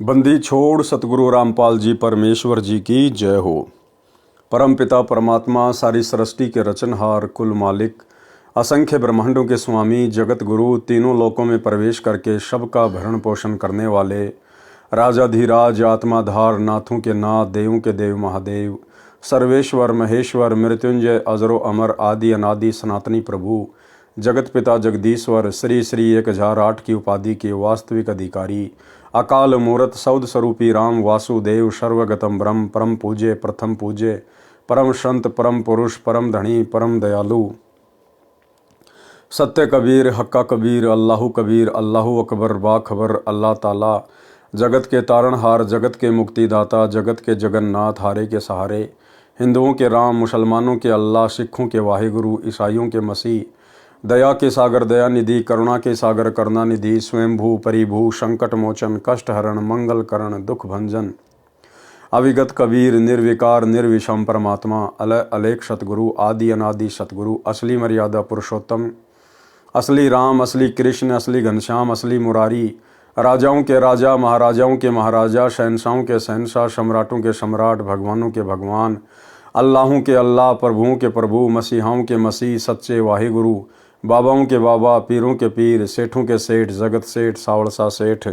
बंदी छोड़ सतगुरु रामपाल जी परमेश्वर जी की जय हो। परम पिता परमात्मा सारी सृष्टि के रचनहार कुल मालिक असंख्य ब्रह्मांडों के स्वामी जगत गुरु तीनों लोकों में प्रवेश करके सबका भरण पोषण करने वाले राजाधिराज आत्माधार नाथों के नाथ देवों के देव महादेव सर्वेश्वर महेश्वर मृत्युंजय अजरो अमर आदि अनादि सनातनी प्रभु जगत पिता जगदीश्वर श्री श्री 1008 की उपाधि के वास्तविक अधिकारी अकाल मूर्त सौद स्वरूपी राम वासुदेव सर्वगतम ब्रह्म परम पूज्य प्रथम पूज्य परम संत परम पुरुष परम धनी परम दयालु सत्य कबीर हक्का कबीर अल्लाहु अकबर बाखबर अल्लाह ताला जगत के तारणहार जगत के मुक्तिदाता जगत के जगन्नाथ हारे के सहारे हिंदुओं के राम मुसलमानों के अल्लाह सिखों के वाहिगुरु ईसाइयों के मसीह दया के सागर दया निधि करुणा के सागर करुणा निधि स्वयंभू परिभू संकट मोचन कष्ट हरण मंगल करण दुख भंजन अविगत कबीर निर्विकार निर्विषम परमात्मा अलय अलेख सतगुरु आदि अनादि सतगुरु असली मर्यादा पुरुषोत्तम असली राम असली कृष्ण असली घनश्याम असली मुरारी राजाओं के राजा महाराजाओं के महाराजा शहनशाहों के शहनशाह सम्राटों के सम्राट भगवानों के भगवान अल्लाहों के अल्लाह प्रभुओं के प्रभु मसीहाओं के मसीह सच्चे वाहिगुरु बाबाओं के बाबा पीरों के पीर सेठों के सेठ जगत सेठ सावड़सा सेठ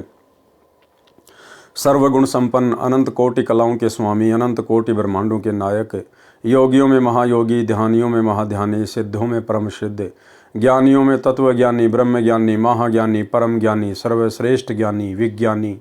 सर्वगुण संपन्न अनंत कोटि कलाओं के स्वामी अनंत कोटि ब्रह्मांडों के नायक योगियों में महायोगी ध्यानियों में महाध्यानी सिद्धों में परम सिद्ध ज्ञानियों में तत्वज्ञानी ब्रह्मज्ञानी महाज्ञानी परम ज्ञानी सर्वश्रेष्ठ ज्ञानी विज्ञानी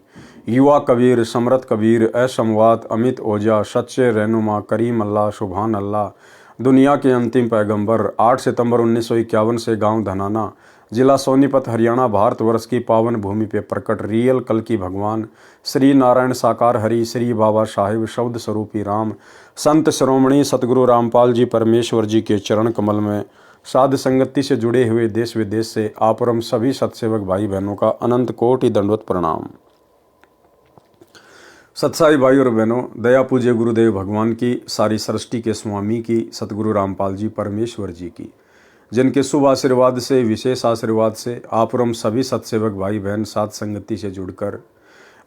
युवा कबीर समरथ कबीर असमवात अमित ओझा सच्चे रहनुमा करीम अल्लाह सुभान अल्लाह दुनिया के अंतिम पैगंबर 8 सितंबर 1951 से गांव धनाना जिला सोनीपत हरियाणा भारतवर्ष की पावन भूमि पे प्रकट रियल कल की भगवान श्री नारायण साकार हरि श्री बाबा साहिब शब्द स्वरूपी राम संत श्रोमणी सतगुरु रामपाल जी परमेश्वर जी के चरण कमल में साध संगति से जुड़े हुए देश विदेश से आपरम सभी सत्सेवक भाई बहनों का अनंत कोटि दंडवत प्रणाम। सत्साई भाई और बहनों, दया पूज्य गुरुदेव भगवान की सारी सृष्टि के स्वामी की सतगुरु रामपाल जी परमेश्वर जी की जिनके शुभ आशीर्वाद से विशेष आशीर्वाद से आपरम सभी सत्सेवक भाई बहन साध संगति से जुड़कर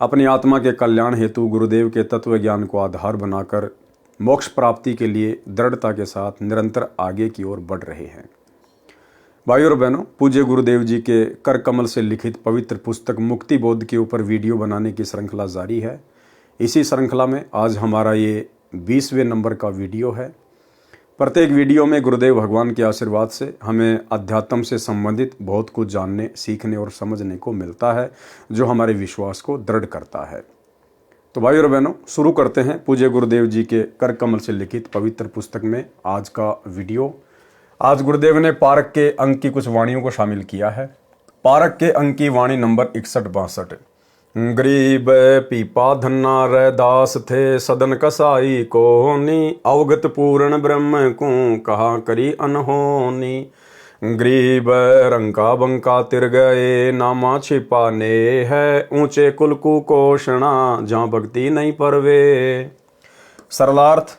अपनी आत्मा के कल्याण हेतु गुरुदेव के तत्व ज्ञान को आधार बनाकर मोक्ष प्राप्ति के लिए दृढ़ता के साथ निरंतर आगे की ओर बढ़ रहे हैं। भाई और बहनों, पूज्य गुरुदेव जी के कर कमल से लिखित पवित्र पुस्तक मुक्ति बोध के ऊपर वीडियो बनाने की श्रृंखला जारी है। इसी श्रृंखला में आज हमारा ये 20वें नंबर का वीडियो है। प्रत्येक वीडियो में गुरुदेव भगवान के आशीर्वाद से हमें अध्यात्म से संबंधित बहुत कुछ जानने सीखने और समझने को मिलता है जो हमारे विश्वास को दृढ़ करता है। तो भाई और बहनों, शुरू करते हैं पूज्य गुरुदेव जी के कर कमल से लिखित पवित्र पुस्तक में आज का वीडियो। आज गुरुदेव ने पारक के अंक की कुछ वाणियों को शामिल किया है। पारक के अंक की वाणी नंबर 61-62। गरीब पीपा धन्ना रैदास थे सदन कसाई कोनी अवगत पूर्ण ब्रह्म को कहा करी अनहोनी गरीब रंका बंका तिर गए नामा छिपाने है ऊंचे कुल कुपोषणा जहाँ भक्ति नहीं परवे। सरलार्थ,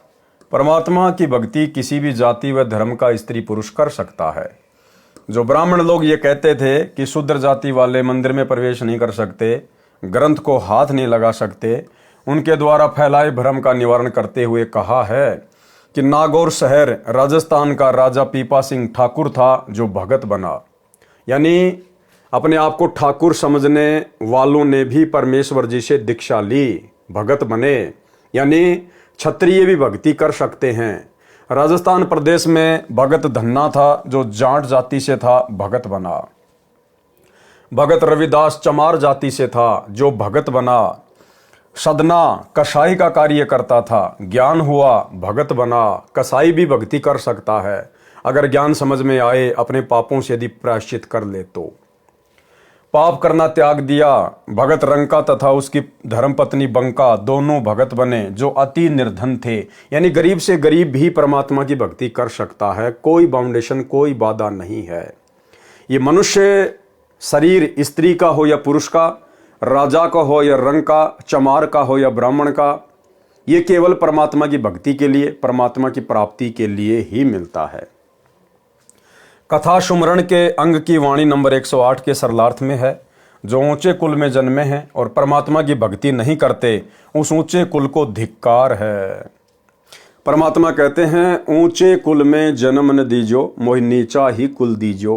परमात्मा की भक्ति किसी भी जाति व धर्म का स्त्री पुरुष कर सकता है। जो ब्राह्मण लोग ये कहते थे कि शूद्र जाति वाले मंदिर में प्रवेश नहीं कर सकते, ग्रंथ को हाथ नहीं लगा सकते, उनके द्वारा फैलाए भ्रम का निवारण करते हुए कहा है कि नागौर शहर राजस्थान का राजा पीपा सिंह ठाकुर था जो भगत बना। यानी अपने आप को ठाकुर समझने वालों ने भी परमेश्वर जी से दीक्षा ली, भगत बने। यानी क्षत्रिय भी भक्ति कर सकते हैं। राजस्थान प्रदेश में भगत धन्ना था जो जाट जाति से था, भगत बना। भगत रविदास चमार जाति से था जो भगत बना। सदना कसाई का कार्य करता था, ज्ञान हुआ, भगत बना। कसाई भी भक्ति कर सकता है अगर ज्ञान समझ में आए, अपने पापों से यदि प्रायश्चित कर ले तो। पाप करना त्याग दिया। भगत रंका तथा उसकी धर्मपत्नी बंका दोनों भगत बने जो अति निर्धन थे। यानी गरीब से गरीब भी परमात्मा की भक्ति कर सकता है, कोई बाउंडेशन, कोई बाधा नहीं है। ये मनुष्य शरीर स्त्री का हो या पुरुष का, राजा का हो या रंग का, चमार का हो या ब्राह्मण का, ये केवल परमात्मा की भक्ति के लिए, परमात्मा की प्राप्ति के लिए ही मिलता है। कथा सुमरण के अंग की वाणी नंबर 108 के सरलार्थ में है। जो ऊंचे कुल में जन्मे हैं और परमात्मा की भक्ति नहीं करते, उस ऊंचे कुल को धिक्कार है। परमात्मा कहते हैं, ऊंचे कुल में जन्म न दीजो, मोहि नीचा ही कुल दीजो।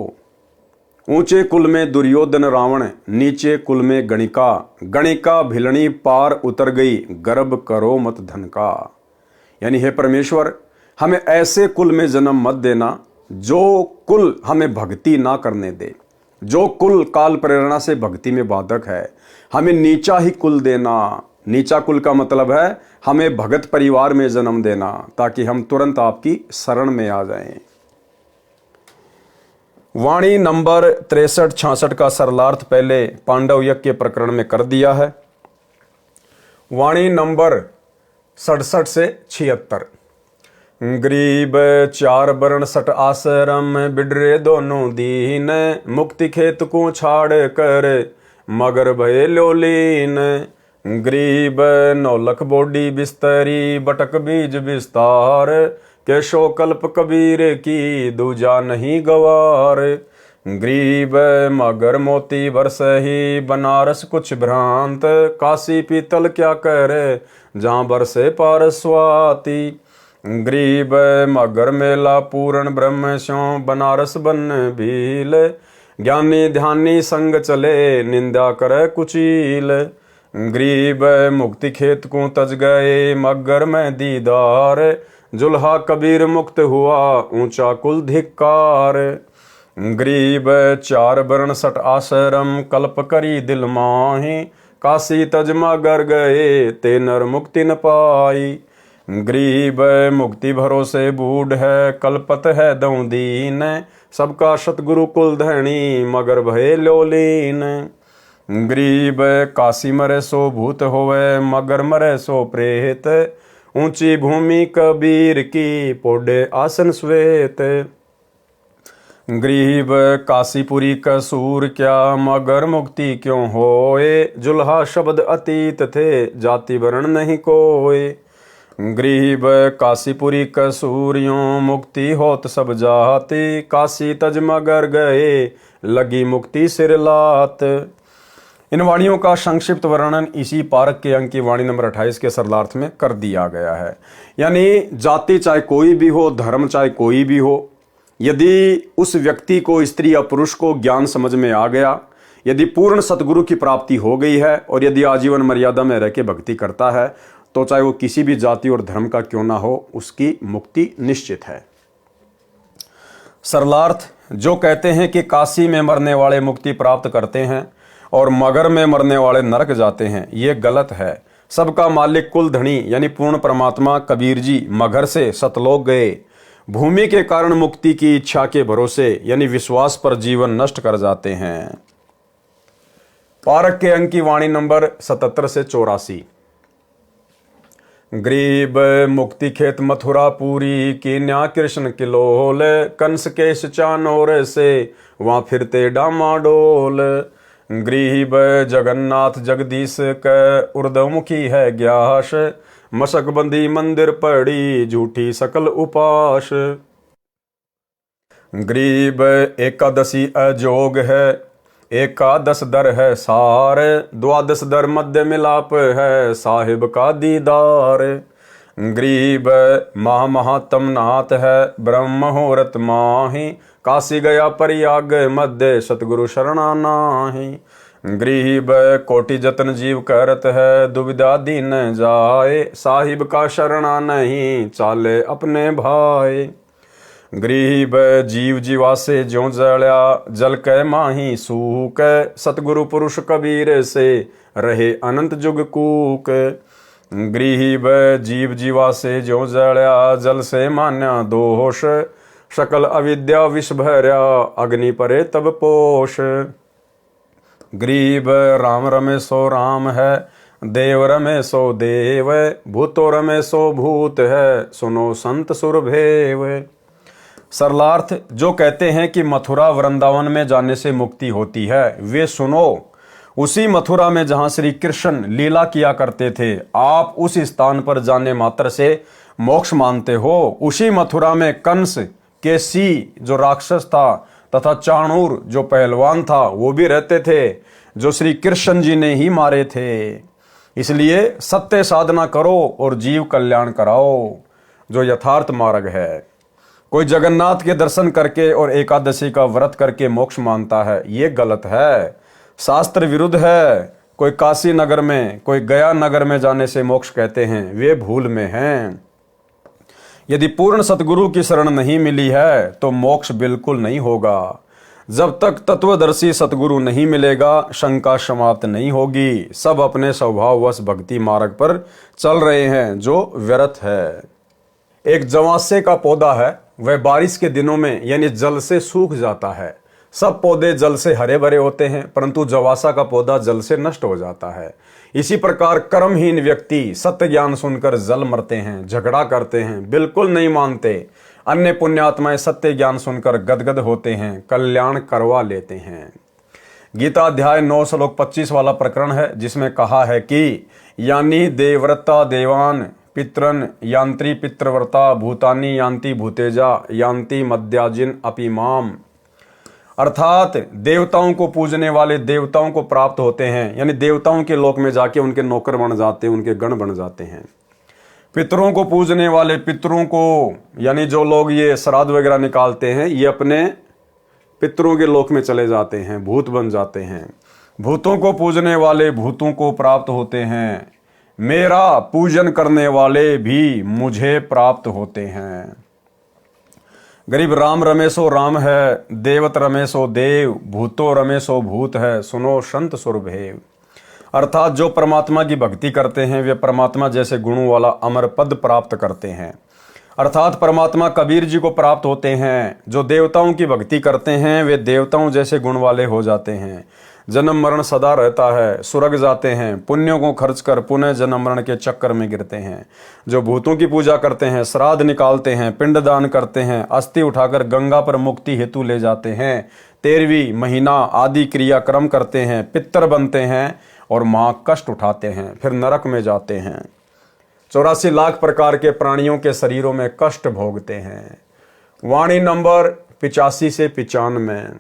ऊंचे कुल में दुर्योधन रावण, नीचे कुल में गणिका। गणिका भिलनी पार उतर गई, गर्भ करो मत धन का। यानी हे परमेश्वर, हमें ऐसे कुल में जन्म मत देना जो कुल हमें भक्ति ना करने दे, जो कुल काल प्रेरणा से भक्ति में बाधक है। हमें नीचा ही कुल देना। नीचा कुल का मतलब है हमें भगत परिवार में जन्म देना, ताकि हम तुरंत आपकी शरण में आ जाएं। वाणी नंबर 63-66 का सरलार्थ पहले पांडव यज्ञ के प्रकरण में कर दिया है। वाणी नंबर 67 से 76। गरीब चार वर्ण सट आश्रम, बिडरे दोनों दीन। मुक्ति खेत को छाड़ कर, मगर भय लोलीन। गरीब नौलख बोडी बिस्तरी, बटक बीज विस्तार। केशो कल्प कबीर की, दूजा नहीं गवार। गरीब मगर मोती बरस ही, बनारस कुछ भ्रांत। काशी पीतल क्या करे, जहाँ बरसे पारस्वाती। गरीब मगर मेला पूर्ण ब्रह्म स्यों, बनारस बन भील। ज्ञानी ध्यानी संग चले, निंदा करे कुचील। गरीब मुक्ति खेत को तज गए, मगर में दीदार। जुल्हा कबीर मुक्त हुआ, ऊंचा कुल धिक्कार। गरीब चार वर्ण सट आश्रम, कल्प करी दिल माही। काशी तज मगर गए, ते नर मुक्ति न पाई। गरीब मुक्ति भरोसे बूढ़ है, कल्पत है दऊ दीन। सबका सतगुरु कुल धनी, मगर भय लोलीन। गरीब काशी मरे सो भूत होवे, मगर मरे सो प्रेत। ऊंची भूमि कबीर की, पोडे आसन श्वेत। गरीब काशीपुरी कसूर क्या, मगर मुक्ति क्यों होए। जुल्हा शब्द अतीत थे, जाति वर्ण नहीं कोय। गरीब काशीपुरी कसूरियों, मुक्ति होत सब जाति। काशी तज मगर गए, लगी मुक्ति सिर लात। इन वाणियों का संक्षिप्त वर्णन इसी पारक के अंक की वाणी नंबर 28 के सरलार्थ में कर दिया गया है। यानी जाति चाहे कोई भी हो, धर्म चाहे कोई भी हो, यदि उस व्यक्ति को, स्त्री या पुरुष को ज्ञान समझ में आ गया, यदि पूर्ण सतगुरु की प्राप्ति हो गई है और यदि आजीवन मर्यादा में रह के भक्ति करता है, तो चाहे वो किसी भी जाति और धर्म का क्यों ना हो, उसकी मुक्ति निश्चित है। सरलार्थ जो कहते हैं कि काशी में मरने वाले मुक्ति प्राप्त करते हैं और मगर में मरने वाले नरक जाते हैं, ये गलत है। सबका मालिक कुल धनी यानी पूर्ण परमात्मा कबीर जी मगर से सतलोक गए। भूमि के कारण मुक्ति की इच्छा के भरोसे यानी विश्वास पर जीवन नष्ट कर जाते हैं। पारक के अंक की वाणी नंबर 77 से 84। गरीब मुक्ति खेत मथुरा पूरी, कीन्या कृष्ण किलोल। कंस केश चानोर से, वहां फिरते डामाडोल। गरीब जगन्नाथ जगदीश क, उर्दमुखी है ग्यास। मशकबंदी मंदिर पड़ी, झूठी सकल उपास। गरीब एकादशी अजोग है, एकादश दर है सार। द्वादश दर मध्य मिलाप है, साहिब का दीदार। गरीब महातम नाथ है, ब्रह्म मुहूर्त माही। काशी गया प्रयाग मध्य, सतगुरु शरणा नाही। गरीब कोटि जतन जीव करत है, दुविधा दीन जाए। साहिब का शरणा नहीं, चाले अपने भाई। गरीब जीव जीवा से ज्यों जड़या, जल कै माही सूक। सतगुरु पुरुष कबीर से, रहे अनंत जुग कूक। गरीब जीव जीवा से ज्यों जड़या, जल से मान्या दोष। सकल अविद्या विष भर्या, अग्नि परे तब पोष। गरीब राम रमे सो राम है, देव रमे सो देव। भूतो रमे सो भूत है, सुनो संत सुरभेव। सरलार्थ जो कहते हैं कि मथुरा वृंदावन में जाने से मुक्ति होती है, वे सुनो। उसी मथुरा में जहां श्री कृष्ण लीला किया करते थे, आप उस स्थान पर जाने मात्र से मोक्ष मानते हो। उसी मथुरा में कंस, केसी जो राक्षस था तथा चाणूर जो पहलवान था, वो भी रहते थे। जो श्री कृष्ण जी ने ही मारे थे। इसलिए सत्य साधना करो और जीव कल्याण कराओ, जो यथार्थ मार्ग है। कोई जगन्नाथ के दर्शन करके और एकादशी का व्रत करके मोक्ष मानता है, ये गलत है, शास्त्र विरुद्ध है। कोई काशी नगर में, कोई गया नगर में जाने से मोक्ष कहते हैं, वे भूल में हैं। यदि पूर्ण सतगुरु की शरण नहीं मिली है तो मोक्ष बिल्कुल नहीं होगा। जब तक तत्वदर्शी सतगुरु नहीं मिलेगा, शंका समाप्त नहीं होगी। सब अपने स्वभाववश भक्ति मार्ग पर चल रहे हैं, जो व्यर्थ है। एक जवासे का पौधा है, वह बारिश के दिनों में यानी जल से सूख जाता है। सब पौधे जल से हरे भरे होते हैं, परंतु जवासा का पौधा जल से नष्ट हो जाता है। इसी प्रकार कर्महीन व्यक्ति सत्य ज्ञान सुनकर जल मरते हैं, झगड़ा करते हैं, बिल्कुल नहीं मानते। अन्य पुण्यात्माएं सत्य ज्ञान सुनकर गदगद होते हैं, कल्याण करवा लेते हैं। गीता अध्याय 9 श्लोक 25 वाला प्रकरण है, जिसमें कहा है कि यानी देवव्रता देवान पितरन यांत्री पितृव्रता भूतानी यांति भूतेजा यांति मध्याजिन अपिमाम। अर्थात देवताओं को पूजने वाले देवताओं को प्राप्त होते हैं, यानी देवताओं के लोक में जाके उनके नौकर बन जाते हैं, उनके गण बन जाते हैं। पितरों को पूजने वाले पितरों को, यानी जो लोग ये श्राद्ध वगैरह निकालते हैं, ये अपने पितरों के लोक में चले जाते हैं, भूत बन जाते हैं। भूतों को पूजने वाले भूतों को प्राप्त होते हैं। मेरा पूजन करने वाले भी मुझे प्राप्त होते हैं। गरीब राम रमेशो राम है, देवत रमेशो देव, भूतो रमेशो भूत है, सुनो संत सुरभेव। अर्थात जो परमात्मा की भक्ति करते हैं वे परमात्मा जैसे गुणों वाला अमर पद प्राप्त करते हैं। अर्थात परमात्मा कबीर जी को प्राप्त होते हैं। जो देवताओं की भक्ति करते हैं वे देवताओं जैसे गुण वाले हो जाते हैं। जन्म मरण सदा रहता है, स्वर्ग जाते हैं, पुण्यों को खर्च कर पुनः जन्म मरण के चक्कर में गिरते हैं। जो भूतों की पूजा करते हैं, श्राद्ध निकालते हैं, पिंडदान करते हैं, अस्थि उठाकर गंगा पर मुक्ति हेतु ले जाते हैं, 13वीं महीना आदि क्रियाक्रम करते हैं, पितर बनते हैं और माँ कष्ट उठाते हैं, फिर नरक में जाते हैं। 84 लाख प्रकार के प्राणियों के शरीरों में कष्ट भोगते हैं। वाणी नंबर 85 से 95।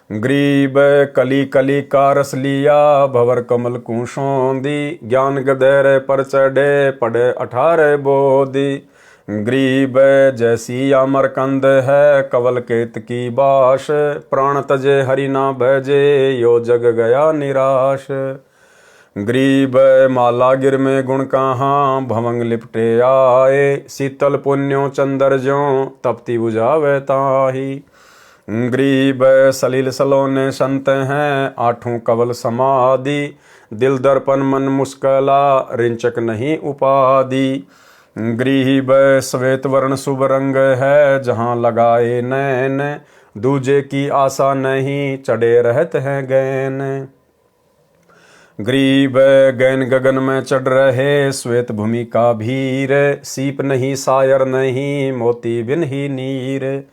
ग्रीब कली कली का रस लिया, भवर कमल कुशोंदी, ज्ञान गधेर पर चढ़े पड़े 18 बोधी। ग्रीब जैसी अमरकंद है, कवल केत की बाश, प्राण तजे हरि ना भजे, यो जग गया निराश। ग्रीब माला गिर में गुण कहाँ, भवंग लिपटे आए, शीतल पुण्यों चंदर ज्यों, तपती बुझावे ताही। ग्रीब सलील सलोने संत हैं, 8 कवल समाधि, दिल दर्पण मन मुस्कला, रिंचक नहीं उपाधि। ग्रीब श्वेत वर्ण शुभ रंग है, जहाँ लगाए नैन, दूजे की आशा नहीं, चढ़े रहत हैं गैन। ग्रीब गैन गगन में चढ़ रहे, श्वेत भूमि का भीर, सीप नहीं सायर नहीं, मोती बिन ही नीर।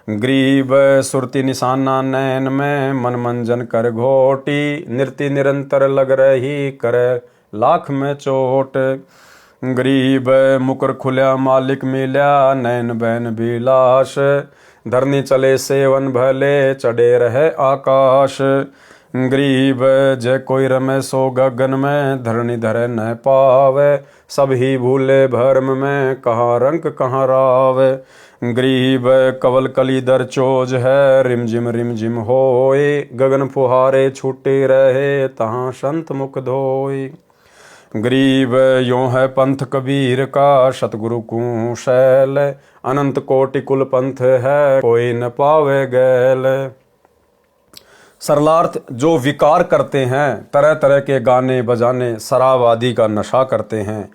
ग्रीब सुरती निशाना नैन में, मन मंजन कर घोटी, नृत्य निरंतर लग रही, करे लाख में चोट। ग्रीब मुकर खुल्या मालिक मिल्या, नैन बैन बिलाश, धरनी चले सेवन भले, चढ़े रहे आकाश। ग्रीब जय कोई रमे सो गगन में, धरनी धरे न पावे, सब ही भूले भर्म में, कहाँ रंक कहाँ रावे। ग्रीब कवल कलीधर चोज है, रिम जिम होए, गगन फुहारे छूटे रहे, तहाँ संत मुख धोए। ग्रीब यों है पंथ कबीर का, सतगुरु को शैल, अनंत कोटि कुल पंथ है, कोई न पावे गैल। सरलार्थ जो विकार करते हैं, तरह तरह के गाने बजाने, शराब आदि का नशा करते हैं,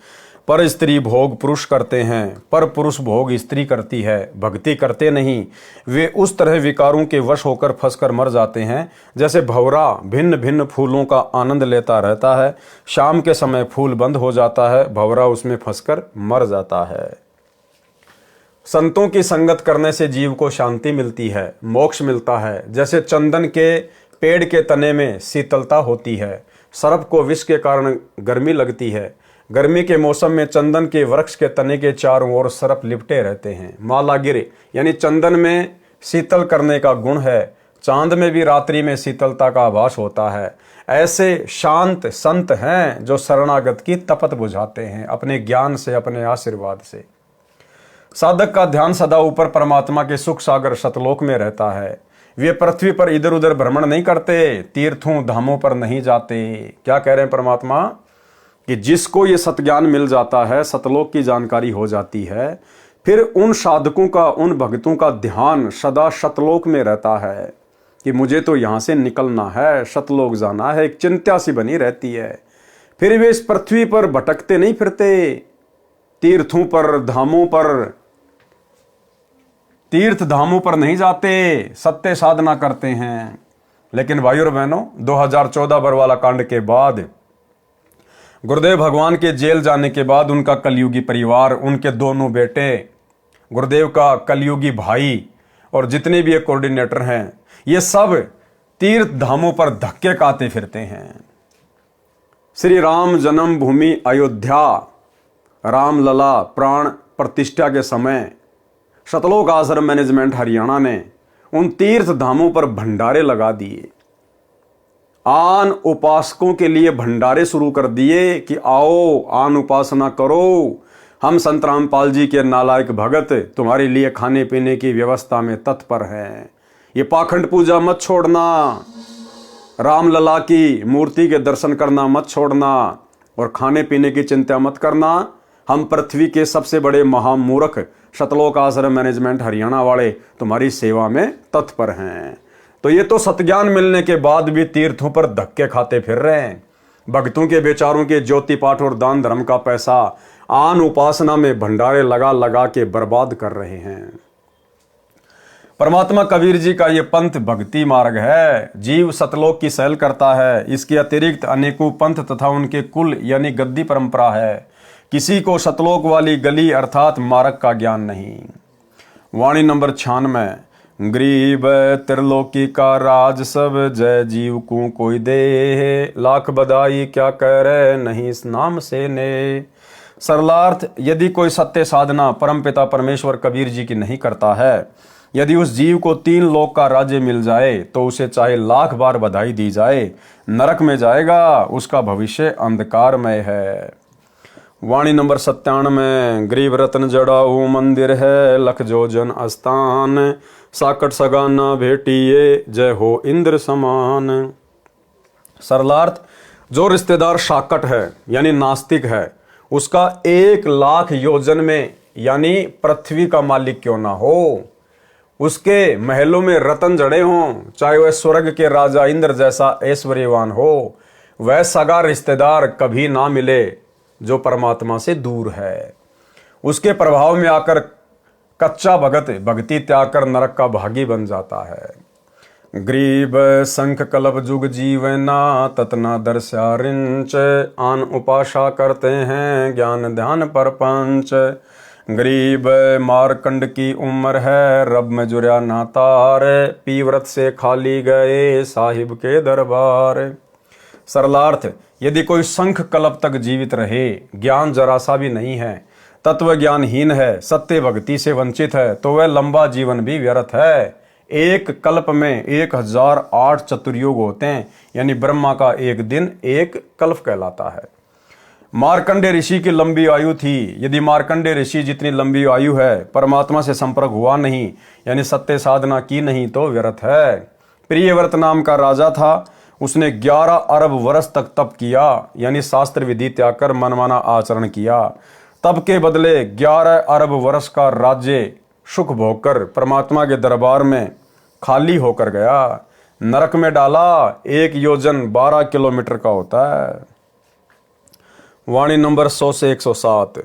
पर स्त्री भोग पुरुष करते हैं, पर पुरुष भोग स्त्री करती है, भक्ति करते नहीं, वे उस तरह विकारों के वश होकर फंसकर मर जाते हैं जैसे भंवरा भिन्न भिन्न फूलों का आनंद लेता रहता है, शाम के समय फूल बंद हो जाता है, भंवरा उसमें फंसकर मर जाता है। संतों की संगत करने से जीव को शांति मिलती है, मोक्ष मिलता है। जैसे चंदन के पेड़ के तने में शीतलता होती है, सर्प को विष के कारण गर्मी लगती है, गर्मी के मौसम में चंदन के वृक्ष के तने के चारों ओर सर्प लिपटे रहते हैं। माला गिरे यानी चंदन में शीतल करने का गुण है, चांद में भी रात्रि में शीतलता का आभास होता है। ऐसे शांत संत हैं जो शरणागत की तपत बुझाते हैं अपने ज्ञान से, अपने आशीर्वाद से। साधक का ध्यान सदा ऊपर परमात्मा के सुख सागर सतलोक में रहता है। वे पृथ्वी पर इधर उधर भ्रमण नहीं करते, तीर्थों धामों पर नहीं जाते। क्या कह रहे हैं परमात्मा कि जिसको ये सतज्ञान मिल जाता है, सतलोक की जानकारी हो जाती है, फिर उन साधकों का, उन भक्तों का ध्यान सदा सतलोक में रहता है कि मुझे तो यहाँ से निकलना है, सतलोक जाना है। एक चिंता सी बनी रहती है। फिर वे इस पृथ्वी पर भटकते नहीं फिरते, तीर्थों पर, धामों पर, तीर्थ धामों पर नहीं जाते, सत्य साधना करते हैं। लेकिन भाइयों और बहनों, 2014 बरवाला कांड के बाद, गुरुदेव भगवान के जेल जाने के बाद उनका कलयुगी परिवार, उनके दोनों बेटे, गुरुदेव का कलयुगी भाई और जितने भी कोऑर्डिनेटर हैं, ये सब तीर्थ धामों पर धक्के खाते फिरते हैं। श्री राम जन्मभूमि अयोध्या, रामलला प्राण प्रतिष्ठा के समय सतलोक आश्रम मैनेजमेंट हरियाणा ने उन तीर्थ धामों पर भंडारे लगा दिए। आन उपासकों के लिए भंडारे शुरू कर दिए कि आओ आन उपासना करो, हम संत रामपाल जी के नालायक भगत तुम्हारे लिए खाने पीने की व्यवस्था में तत्पर हैं। ये पाखंड पूजा मत छोड़ना, रामलला की मूर्ति के दर्शन करना मत छोड़ना और खाने पीने की चिंता मत करना। हम पृथ्वी के सबसे बड़े महामूर्ख सतलोक आश्रम मैनेजमेंट हरियाणा वाले तुम्हारी सेवा में तत्पर हैं। तो ये तो सतज्ञान मिलने के बाद भी तीर्थों पर धक्के खाते फिर रहे हैं। भक्तों के बेचारों के ज्योति पाठ और दान धर्म का पैसा आन उपासना में भंडारे लगा लगा के बर्बाद कर रहे हैं। परमात्मा कबीर जी का ये पंथ भक्ति मार्ग है। जीव सतलोक की सैल करता है। इसके अतिरिक्त अनेकों पंथ तथा उनके कुल यानी गद्दी परंपरा है। किसी को सतलोक वाली गली अर्थात मार्ग का ज्ञान नहीं। वाणी नंबर 96। गरीब त्रिलोकी का राज सब, जय जीव को कोई दे, लाख बधाई क्या करे नहीं इस नाम से ने। सरलार्थ, यदि कोई सत्य साधना परमपिता परमेश्वर कबीर जी की नहीं करता है, यदि उस जीव को 3 लोक का राज्य मिल जाए तो उसे चाहे लाख बार बधाई दी जाए, नरक में जाएगा, उसका भविष्य अंधकारमय है। वाणी नंबर 97। गरीब रत्न जड़ाऊ मंदिर है, लख जो जन स्थान, साकट सगाना भेटिए, जय हो इंद्र समान। सरलार्थ, जो रिश्तेदार साकट है यानी नास्तिक है, उसका 1 लाख योजन में यानी पृथ्वी का मालिक क्यों ना हो, उसके महलों में रतन जड़े हों, चाहे वह स्वर्ग के राजा इंद्र जैसा ऐश्वर्यवान हो, वह सगा रिश्तेदार कभी ना मिले जो परमात्मा से दूर है। उसके प्रभाव में आकर कच्चा भगत भक्ति त्याग कर नरक का भागी बन जाता है। गरीब संख कल्प जुग जीवना, ततना दर्शा रिंच, आन उपासा करते हैं ज्ञान ध्यान पर पंच। गरीब मारकंड की उम्र है, रब में जुर्या नातार, पीव्रत से खाली गए साहिब के दरबार। सरलार्थ, यदि कोई संख कल्प तक जीवित रहे, ज्ञान जरा सा भी नहीं है, तत्व ज्ञानहीन है, सत्य भक्ति से वंचित है, तो वह लंबा जीवन भी व्यर्थ है। 1 कल्प में 1008 चतुर्युग होते हैं, यानी ब्रह्मा का 1 दिन 1 कल्प कहलाता है। मार्कंडे ऋषि की लंबी आयु थी। यदि मार्कंडे ऋषि जितनी लंबी आयु है, परमात्मा से संपर्क हुआ नहीं यानी सत्य साधना की नहीं तो व्यर्थ है। प्रियव्रत नाम का राजा था, उसने 11 अरब वर्ष तक तप किया यानी शास्त्र विधि त्याग कर मनमाना आचरण किया। तप के बदले 11 अरब वर्ष का राज्य सुख भोगकर परमात्मा के दरबार में खाली होकर गया, नरक में डाला। 1 योजन 12 किलोमीटर का होता है। वाणी नंबर 100 से 107।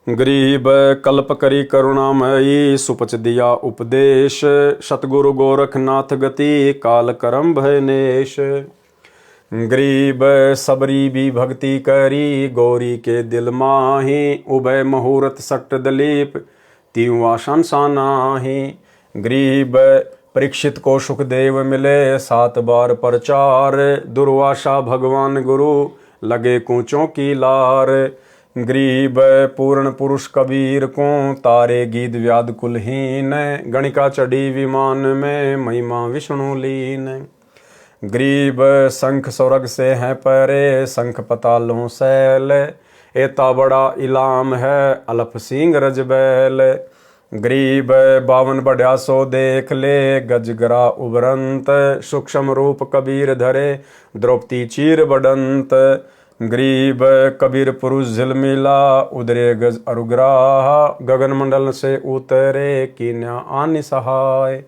गरीब कल्प करी करुणामयी, सुपच दिया उपदेश, सतगुरु गोरखनाथ गति, काल करम भयनेश। गरीब सबरी भी भक्ति करी, गौरी के दिल माही, उभय मुहूर्त सट दलीप, तीवा संसानाही। गरीब परीक्षित को सुखदेव मिले, 7 बार प्रचार, दुर्वासा भगवान गुरु, लगे कूचों की लार। गरीब पूर्ण पुरुष कबीर को, तारे गीत व्याध कुलहीन, गणिका चढ़ी विमान में, महिमा विष्णु लीन। गरीब शंख स्वर्ग से है परे, शंख पतालों सैल, एता बड़ा इलाम है अलफ सिंह रजबैल। गरीब बावन बढ़िया सो देख ले, गजगरा उबरंत, सूक्ष्म रूप कबीर धरे, द्रौपदी चीर बडंत। गरीब कबीर पुरुष झिलमिला, उदरे गज अरुग्राह, गगन मंडल से उतरे, कीन्या आनि सहाय।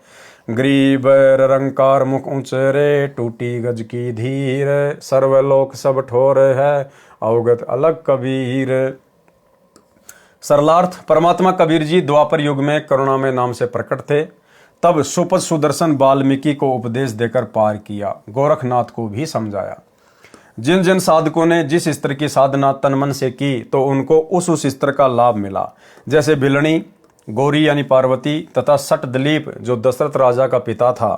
गरीब रंकार मुख ऊंचरे, टूटी गज की धीर, सर्वलोक सब ठोर है, अवगत अलग कबीर। सरलार्थ, परमात्मा कबीर जी द्वापर युग में करुणामय नाम से प्रकट थे। तब सुपथ सुदर्शन वाल्मीकि को उपदेश देकर पार किया, गोरखनाथ को भी समझाया। जिन जिन साधकों ने जिस स्तर की साधना तन मन से की तो उनको उस स्तर का लाभ मिला। जैसे भिलनी, गौरी यानी पार्वती तथा सट दिलीप जो दशरथ राजा का पिता था,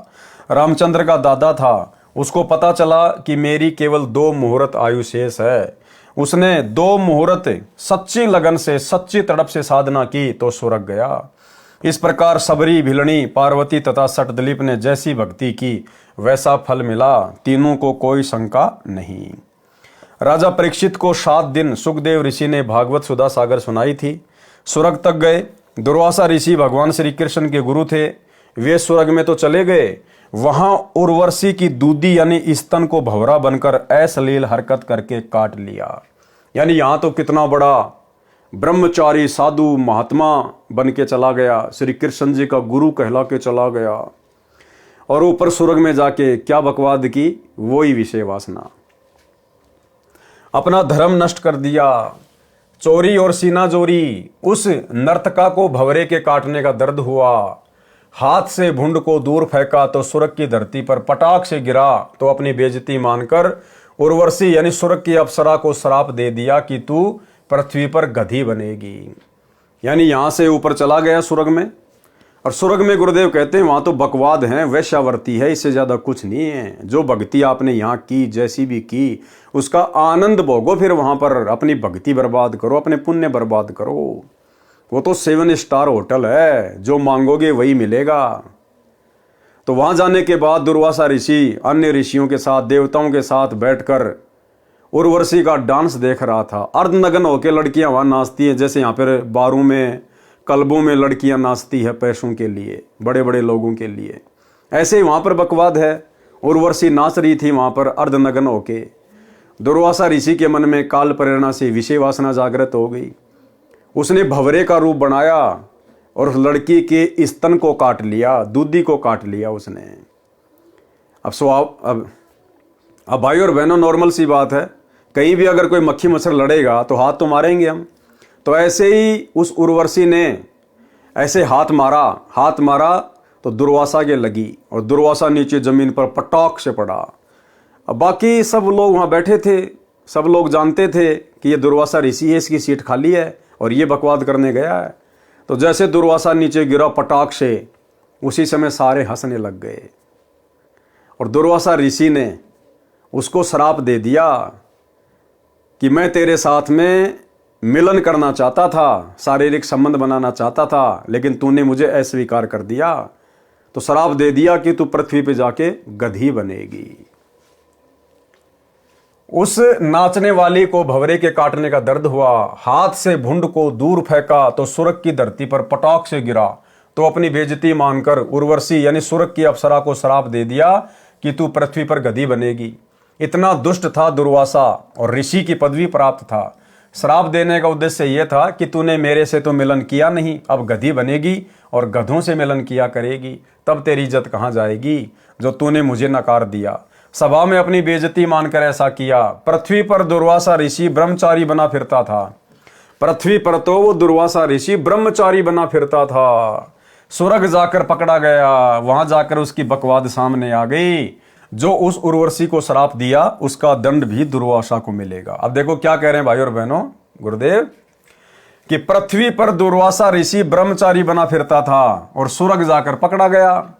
रामचंद्र का दादा था, उसको पता चला कि मेरी केवल 2 मुहूर्त आयु शेष है। उसने 2 मुहूर्त सच्ची लगन से, सच्ची तड़प से साधना की तो स्वर्ग गया। इस प्रकार सबरी, भिलनी, पार्वती तथा सटदलीप ने जैसी भक्ति की वैसा फल मिला, तीनों को कोई शंका नहीं। राजा परीक्षित को 7 दिन सुखदेव ऋषि ने भागवत सुधा सागर सुनाई थी। स्वर्ग तक गए। दुर्वासा ऋषि भगवान श्री कृष्ण के गुरु थे। वे स्वर्ग में तो चले गए, वहां उर्वशी की दूधी यानी स्तन को भंवरा बनकर अश्लील हरकत करके काट लिया। यानी यहां तो कितना बड़ा ब्रह्मचारी साधु महात्मा बन के चला गया, श्री कृष्ण जी का गुरु कहला के चला गया, और ऊपर स्वर्ग में जाके क्या बकवाद की, वही विषय वासना। अपना धर्म नष्ट कर दिया, चोरी और सीना जोरी। उस नर्तका को भंवरे के काटने का दर्द हुआ, हाथ से भुंड को दूर फेंका तो स्वर्ग की धरती पर पटाख से गिरा, तो अपनी बेइज्जती मानकर उर्वशी यानी स्वर्ग की अप्सरा को श्राप दे दिया कि तू पृथ्वी पर गधी बनेगी। यानी यहां से ऊपर चला गया स्वर्ग में। और स्वर्ग में गुरुदेव कहते हैं वहां तो बकवाद है, वैश्यावर्ती है, इससे ज्यादा कुछ नहीं है। जो भक्ति आपने यहाँ की, जैसी भी की, उसका आनंद भोगो, फिर वहां पर अपनी भक्ति बर्बाद करो, अपने पुण्य बर्बाद करो। वो तो 7 स्टार होटल है, जो मांगोगे वही मिलेगा। तो वहां जाने के बाद दुर्वासा ऋषि अन्य ऋषियों के साथ, देवताओं के साथ बैठकर उर्वशी का डांस देख रहा था। अर्धनग्न होकर लड़कियां वहां नाचती हैं, जैसे यहाँ पर बारों में, कल्बों में लड़कियां नाचती है पैसों के लिए, बड़े बड़े लोगों के लिए। ऐसे ही वहां पर बकवाद है। उर्वशी नाच रही थी वहां पर अर्धनग्न होके। दुर्वासा ऋषि के मन में काल प्रेरणा से विषय वासना जागृत हो गई। उसने भंवरे का रूप बनाया और उस लड़की के स्तन को काट लिया, दूधी को काट लिया उसने। अब भाई और बहनों, नॉर्मल सी बात है, कहीं भी अगर कोई मक्खी मच्छर लड़ेगा तो हाथ तो मारेंगे हम। तो ऐसे ही उस उर्वशी ने ऐसे हाथ मारा तो दुर्वासा के लगी और दुर्वासा नीचे जमीन पर पटाख से पड़ा। अब बाकी सब लोग वहाँ बैठे थे, सब लोग जानते थे कि ये दुर्वासा ऋषि है, इसकी सीट खाली है और ये बकवाद करने गया है। तो जैसे दुर्वासा नीचे गिरा पटाख से, उसी समय सारे हंसने लग गए और दुर्वासा ऋषि ने उसको श्राप दे दिया कि मैं तेरे साथ में मिलन करना चाहता था, शारीरिक संबंध बनाना चाहता था, लेकिन तूने मुझे अस्वीकार कर दिया। तो श्राप दे दिया कि तू पृथ्वी पे जाके गधी बनेगी। उस नाचने वाली को भंवरे के काटने का दर्द हुआ, हाथ से भुंड को दूर फेंका तो स्वर्ग की धरती पर पटाख से गिरा। तो अपनी बेइज्जती मानकर उर्वशी यानी स्वर्ग की अप्सरा को श्राप दे दिया कि तू पृथ्वी पर गधी बनेगी। इतना दुष्ट था दुर्वासा और ऋषि की पदवी प्राप्त था। श्राप देने का उद्देश्य यह था कि तूने मेरे से तो मिलन किया नहीं, अब गधी बनेगी और गधों से मिलन किया करेगी, तब तेरी इज्जत कहाँ जाएगी जो तूने मुझे नकार दिया। सभा में अपनी बेइज्जती मानकर ऐसा किया। पृथ्वी पर दुर्वासा ऋषि ब्रह्मचारी बना फिरता था। पृथ्वी पर तो वो दुर्वासा ऋषि ब्रह्मचारी बना फिरता था। स्वर्ग जाकर पकड़ा गया, वहां जाकर उसकी बकवाद सामने आ गई। जो उस उर्वशी को श्राप दिया उसका दंड भी दुर्वासा को मिलेगा। अब देखो क्या कह रहे हैं भाई और बहनों गुरुदेव, कि पृथ्वी पर दुर्वासा ऋषि ब्रह्मचारी बना फिरता था और स्वर्ग जाकर पकड़ा गया।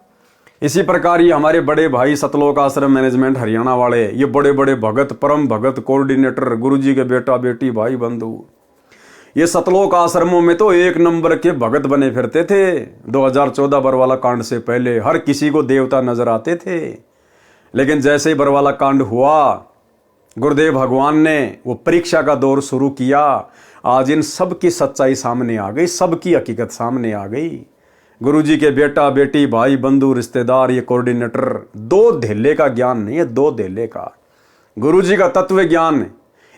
इसी प्रकार ये हमारे बड़े भाई सतलोक आश्रम मैनेजमेंट हरियाणा वाले, ये बड़े बड़े भगत, परम भगत, कोऑर्डिनेटर, गुरुजी के बेटा बेटी, भाई बंधु, ये सतलोक आश्रमों में तो एक नंबर के भगत बने फिरते थे। 2014 बरवाला कांड से पहले हर किसी को देवता नजर आते थे, लेकिन जैसे ही बरवाला कांड हुआ, गुरुदेव भगवान ने वो परीक्षा का दौर शुरू किया। आज इन सब की सच्चाई सामने आ गई, सबकी हकीकत सामने आ गई। गुरुजी के बेटा बेटी भाई बंधु रिश्तेदार ये कोऑर्डिनेटर, दो धेले का ज्ञान नहीं है, दो धेले का गुरुजी का तत्व ज्ञान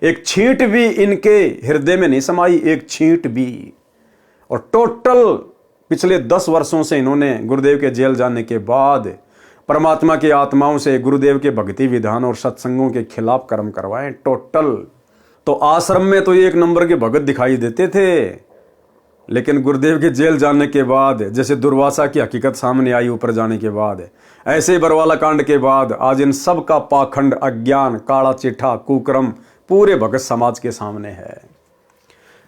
एक छींट भी इनके हृदय में नहीं समाई, एक छींट भी। और टोटल पिछले 10 वर्षों से इन्होंने गुरुदेव के जेल जाने के बाद परमात्मा की आत्माओं से गुरुदेव के भक्ति विधान और सत्संगों के खिलाफ कर्म करवाए टोटल। तो आश्रम में तो एक नंबर के भगत दिखाई देते थे, लेकिन गुरुदेव के जेल जाने के बाद, जैसे दुर्वासा की हकीकत सामने आई ऊपर जाने के बाद, ऐसे ही बरवाला कांड के बाद आज इन सब का पाखंड, अज्ञान, काला चिट्ठा, कुकर्म पूरे भगत समाज के सामने है।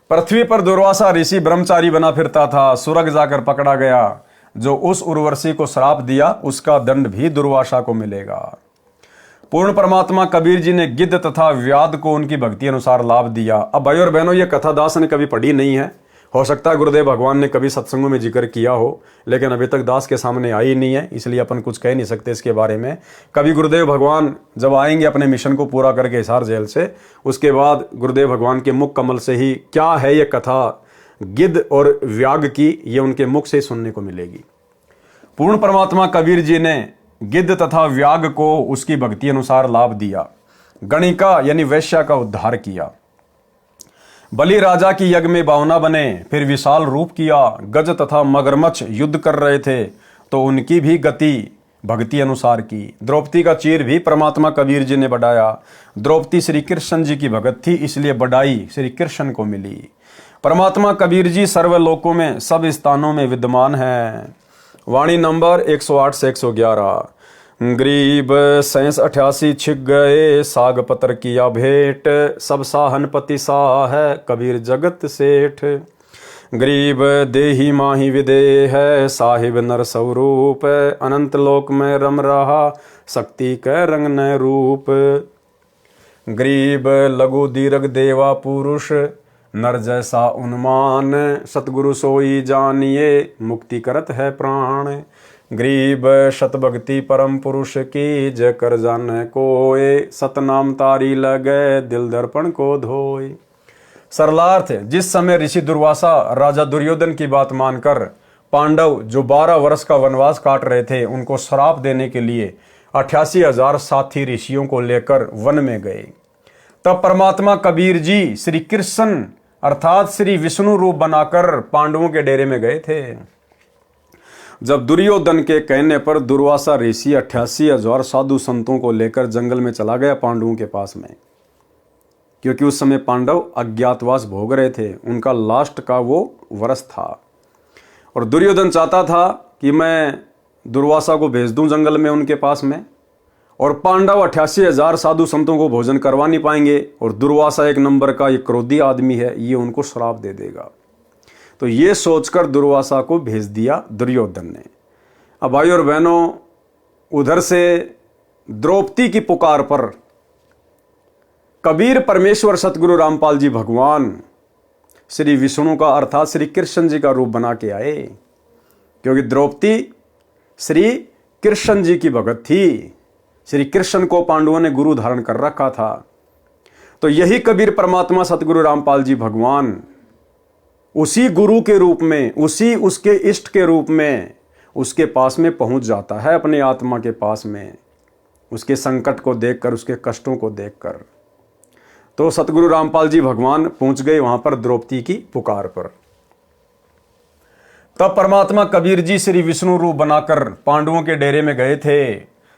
पृथ्वी पर दुर्वासा ऋषि ब्रह्मचारी बना फिरता था, स्वर्ग जाकर पकड़ा गया। जो उस उर्वशी को श्राप दिया उसका दंड भी दुर्वासा को मिलेगा। पूर्ण परमात्मा कबीर जी ने गिद्ध तथा व्याध को उनकी भक्ति अनुसार लाभ दिया। अब भाई और बहनों, ये कथा दास ने कभी पढ़ी नहीं है, हो सकता है गुरुदेव भगवान ने कभी सत्संगों में जिक्र किया हो, लेकिन अभी तक दास के सामने आई नहीं है, इसलिए अपन कुछ कह नहीं सकते इसके बारे में। कभी गुरुदेव भगवान जब आएंगे अपने मिशन को पूरा करके हिसार जेल से, उसके बाद गुरुदेव भगवान के मुख कमल से ही क्या है ये कथा गिद्ध और व्याग की, ये उनके मुख से सुनने को मिलेगी। पूर्ण परमात्मा कबीर जी ने गिद्ध तथा व्याग को उसकी भक्ति अनुसार लाभ दिया, गणिका यानी वैश्या का उद्धार किया। बलि राजा की यज्ञ में बावना बने, फिर विशाल रूप किया। गज तथा मगरमच्छ युद्ध कर रहे थे तो उनकी भी गति भक्ति अनुसार की। द्रौपदी का चीर भी परमात्मा कबीर जी ने बढ़ाया। द्रौपदी श्री कृष्ण जी की भगत थी, इसलिए बढ़ाई श्री कृष्ण को मिली। परमात्मा कबीर जी सर्वलोकों में सब स्थानों में विद्यमान है। वाणी नंबर 108 से 111। गरीब 87 छिक गए, साग पत्र किया भेंट, सब साहनपति साह है कबीर जगत सेठ। गरीब देही माही विदेह है, साहिब नर स्वरूप, अनंत लोक में रम रहा शक्ति कै रंग न रूप। गरीब लघु दीर्घ देवा पुरुष, नर जैसा उन्मान, सतगुरु सोई जानिए मुक्ति करत है प्राण। गरीब शत भक्ति परम पुरुष की, जय कर जान कोय, सतनाम तारी लगे दिल दर्पण को धोए। सरलार्थ, जिस समय ऋषि दुर्वासा राजा दुर्योधन की बात मानकर पांडव जो 12 वर्ष का वनवास काट रहे थे उनको श्राप देने के लिए 88,000 साथी ऋषियों को लेकर वन में गए, तब परमात्मा कबीर जी श्री कृष्ण अर्थात श्री विष्णु रूप बनाकर पांडवों के डेरे में गए थे। जब दुर्योधन के कहने पर दुर्वासा ऋषि 88,000 साधु संतों को लेकर जंगल में चला गया पांडवों के पास में, क्योंकि उस समय पांडव अज्ञातवास भोग रहे थे, उनका लास्ट का वो वर्ष था। और दुर्योधन चाहता था कि मैं दुर्वासा को भेज दूं जंगल में उनके पास में, और पांडव 88,000 साधु संतों को भोजन करवा नहीं पाएंगे, और दुर्वासा एक नंबर का ये क्रोधी आदमी है, ये उनको श्राप दे देगा। तो ये सोचकर दुर्वासा को भेज दिया दुर्योधन ने। अब भाई और बहनों, उधर से द्रौपदी की पुकार पर कबीर परमेश्वर सतगुरु रामपाल जी भगवान श्री विष्णु का अर्थात श्री कृष्ण जी का रूप बना के आए, क्योंकि द्रौपदी श्री कृष्ण जी की भगत थी। श्री कृष्ण को पांडवों ने गुरु धारण कर रखा था। तो यही कबीर परमात्मा सतगुरु रामपाल जी भगवान उसी गुरु के रूप में, उसी उसके इष्ट के रूप में उसके पास में पहुंच जाता है, अपनी आत्मा के पास में, उसके संकट को देखकर, उसके कष्टों को देखकर। तो सतगुरु रामपाल जी भगवान पहुंच गए वहां पर द्रौपदी की पुकार पर। तब परमात्मा कबीर जी श्री विष्णु रूप बनाकर पांडवों के डेरे में गए थे।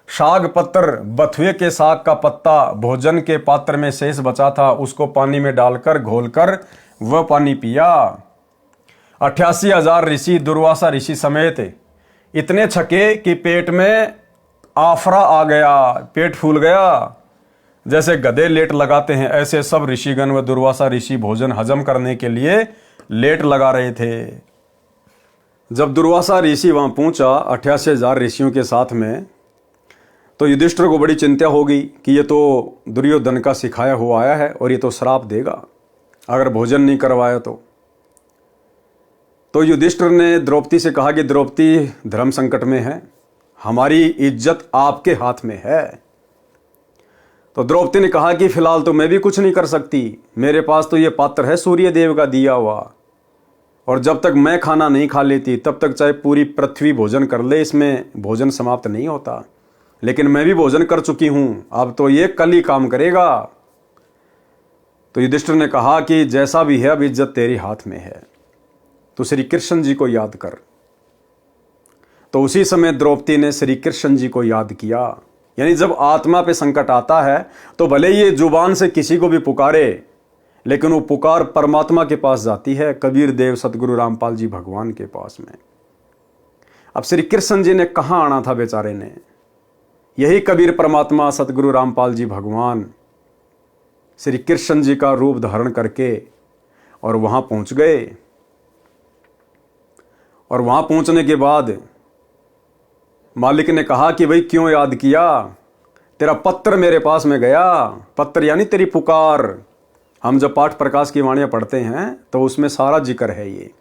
शाग पत्र, बथुए के साग का पत्ता भोजन के पात्र में शेष बचा था, उसको पानी में डालकर घोलकर वह पानी पिया। 88,000 ऋषि दुर्वासा ऋषि समेत इतने छके कि पेट में आफरा आ गया, पेट फूल गया। जैसे गधे लेट लगाते हैं, ऐसे सब ऋषिगण व दुर्वासा ऋषि भोजन हजम करने के लिए लेट लगा रहे थे। जब दुर्वासा ऋषि वहां पहुंचा 88,000 ऋषियों के साथ में, तो युधिष्ठिर को बड़ी चिंता होगी कि ये तो दुर्योधन का सिखाया हुआ आया है और ये तो श्राप देगा। अगर भोजन नहीं करवाया तो युधिष्ठिर ने द्रौपदी से कहा कि द्रौपदी, धर्म संकट में है, हमारी इज्जत आपके हाथ में है। तो द्रौपदी ने कहा कि फिलहाल तो मैं भी कुछ नहीं कर सकती, मेरे पास तो ये पात्र है सूर्य देव का दिया हुआ, और जब तक मैं खाना नहीं खा लेती तब तक चाहे पूरी पृथ्वी भोजन कर ले, इसमें भोजन समाप्त नहीं होता। लेकिन मैं भी भोजन कर चुकी हूं, अब तो ये कल ही काम करेगा। तो युधिष्ठिर ने कहा कि जैसा भी है अब इज्जत तेरे हाथ में है, तो श्री कृष्ण जी को याद कर। तो उसी समय द्रौपदी ने श्री कृष्ण जी को याद किया। यानी जब आत्मा पे संकट आता है तो भले ये जुबान से किसी को भी पुकारे, लेकिन वो पुकार परमात्मा के पास जाती है, कबीर देव सतगुरु रामपाल जी भगवान के पास में। अब श्री कृष्ण जी ने कहाँ आना था बेचारे ने, यही कबीर परमात्मा सतगुरु रामपाल जी भगवान श्री कृष्ण जी का रूप धारण करके और वहां पहुंच गए। और वहां पहुंचने के बाद मालिक ने कहा कि भाई क्यों याद किया, तेरा पत्र मेरे पास में गया। पत्र यानी तेरी पुकार। हम जब पाठ प्रकाश की वाणियां पढ़ते हैं तो उसमें सारा जिक्र है ये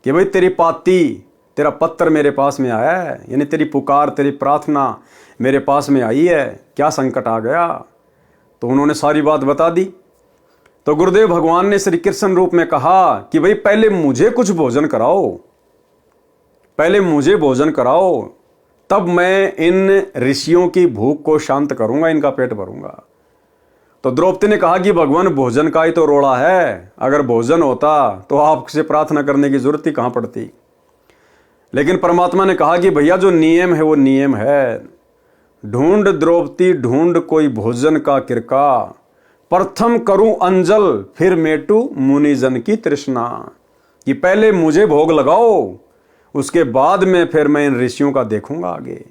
कि भाई तेरी पाती, तेरा पत्र मेरे पास में आया है, यानी तेरी पुकार, तेरी प्रार्थना मेरे पास में आई है, क्या संकट आ गया। तो उन्होंने सारी बात बता दी। तो गुरुदेव भगवान ने श्री कृष्ण रूप में कहा कि भाई पहले मुझे कुछ भोजन कराओ, पहले मुझे भोजन कराओ, तब मैं इन ऋषियों की भूख को शांत करूंगा, इनका पेट भरूंगा। तो द्रौपदी ने कहा कि भगवान भोजन का ही तो रोड़ा है, अगर भोजन होता तो आपसे प्रार्थना करने की जरूरत ही कहां पड़ती। लेकिन परमात्मा ने कहा कि भैया जो नियम है वो नियम है। ढूंढ द्रौपदी ढूंढ कोई भोजन का किरका, प्रथम करूं अंजल फिर मेटू मुनिजन की तृष्णा। कि पहले मुझे भोग लगाओ, उसके बाद में फिर मैं इन ऋषियों का देखूंगा आगे।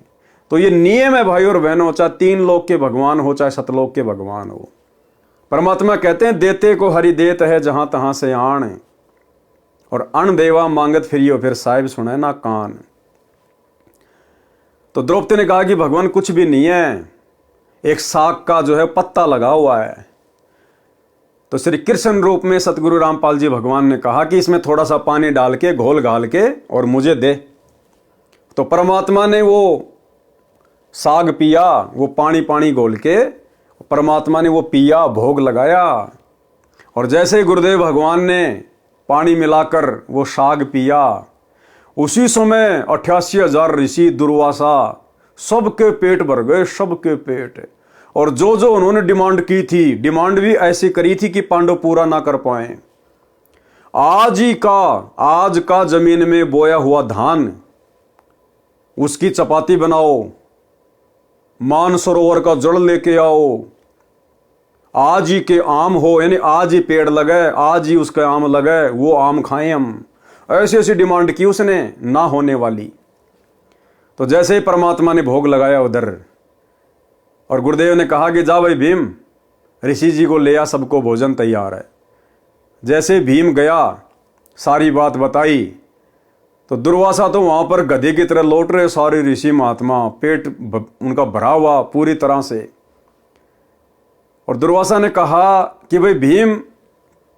तो ये नियम है भाई और बहनों, चाहे तीन लोक के भगवान हो चाहे सतलोक के भगवान हो। परमात्मा कहते हैं देते को हरि देत है जहां तहां से आण, और अण देवा मांगत फिरियो फिर साहिब सुने ना कान। तो द्रौपदी ने कहा कि भगवान कुछ भी नहीं है, एक साग का जो है पत्ता लगा हुआ है। तो श्री कृष्ण रूप में सतगुरु रामपाल जी भगवान ने कहा कि इसमें थोड़ा सा पानी डाल के घोल घाल के और मुझे दे। तो परमात्मा ने वो साग पिया, वो पानी पानी घोल के परमात्मा ने वो पिया, भोग लगाया। और जैसे ही गुरुदेव भगवान ने पानी मिलाकर वो साग पिया, उसी समय 88,000 ऋषि दुर्वासा सबके पेट भर गए, सबके पेट। और जो जो उन्होंने डिमांड की थी, डिमांड भी ऐसी करी थी कि पांडव पूरा ना कर पाए। आज का जमीन में बोया हुआ धान, उसकी चपाती बनाओ, मानसरोवर का जड़ लेके आओ, आज ही के आम हो, यानी आज ही पेड़ लगे, आज ही उसके आम लगे, वो आम खाएं हम। ऐसी ऐसी डिमांड की उसने, ना होने वाली। तो जैसे ही परमात्मा ने भोग लगाया उधर, और गुरुदेव ने कहा कि जा भाई भीम, ऋषि जी को ले आ, सबको भोजन तैयार है। जैसे भीम गया, सारी बात बताई, तो दुर्वासा तो वहां पर गधे की तरह लौट रहे सारे ऋषि महात्मा, पेट उनका भरा हुआ पूरी तरह से। और दुर्वासा ने कहा कि भाई भीम,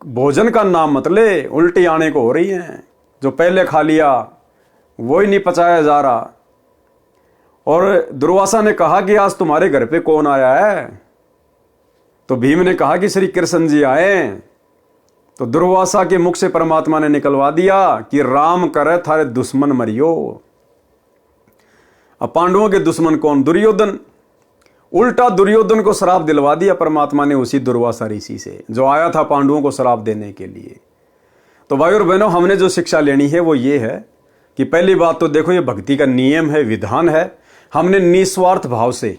भोजन का नाम मत ले, उल्टी आने को हो रही है, जो पहले खा लिया वो ही नहीं पचाया जा रहा। और दुर्वासा ने कहा कि आज तुम्हारे घर पे कौन आया है। तो भीम ने कहा कि श्री कृष्ण जी आए। तो दुर्वासा के मुख से परमात्मा ने निकलवा दिया कि राम करे थारे दुश्मन मरियो। अब पांडवों के दुश्मन कौन? दुर्योधन। उल्टा दुर्योधन को श्राप दिलवा दिया परमात्मा ने उसी दुर्वासा ऋषि से, जो आया था पांडवों को श्राप देने के लिए। तो भाई और बहनों, हमने जो शिक्षा लेनी है वो ये है कि पहली बात तो देखो, ये भक्ति का नियम है, विधान है। हमने निस्वार्थ भाव से,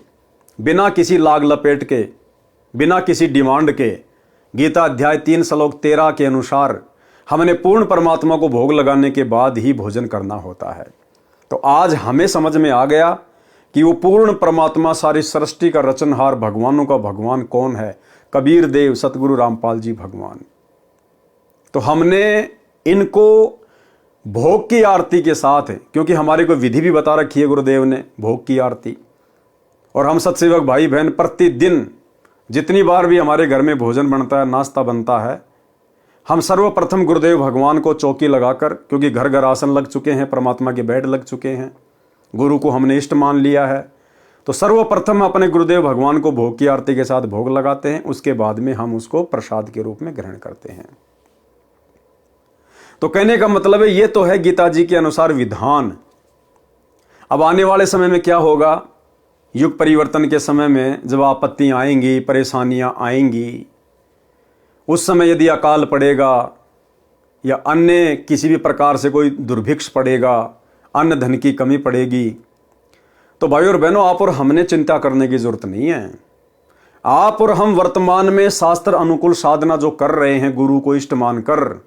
बिना किसी लाग लपेट के, बिना किसी डिमांड के, गीता अध्याय 3 श्लोक 13 के अनुसार हमने पूर्ण परमात्मा को भोग लगाने के बाद ही भोजन करना होता है। तो आज हमें समझ में आ गया कि वो पूर्ण परमात्मा, सारी सृष्टि का रचनहार, भगवानों का भगवान कौन है? कबीर देव सतगुरु रामपाल जी भगवान। तो हमने इनको भोग की आरती के साथ, क्योंकि हमारे को विधि भी बता रखी है गुरुदेव ने भोग की आरती, और हम सत्सेवक भाई बहन प्रतिदिन जितनी बार भी हमारे घर में भोजन बनता है, नाश्ता बनता है, हम सर्वप्रथम गुरुदेव भगवान को चौकी लगाकर, क्योंकि घर घर आसन लग चुके हैं, परमात्मा के बेड लग चुके हैं, गुरु को हमने इष्ट मान लिया है, तो सर्वप्रथम अपने गुरुदेव भगवान को भोग की आरती के साथ भोग लगाते हैं। उसके बाद में हम उसको प्रसाद के रूप में ग्रहण करते हैं। तो कहने का मतलब है, ये तो है गीता जी के अनुसार विधान। अब आने वाले समय में क्या होगा, युग परिवर्तन के समय में जब आपत्तियां आएंगी, परेशानियां आएंगी, उस समय यदि अकाल पड़ेगा या अन्य किसी भी प्रकार से कोई दुर्भिक्ष पड़ेगा, अन्न धन की कमी पड़ेगी, तो भाई और बहनों, आप और हमने चिंता करने की जरूरत नहीं है। आप और हम वर्तमान में शास्त्र अनुकूल साधना जो कर रहे हैं, गुरु को इष्ट मानकर,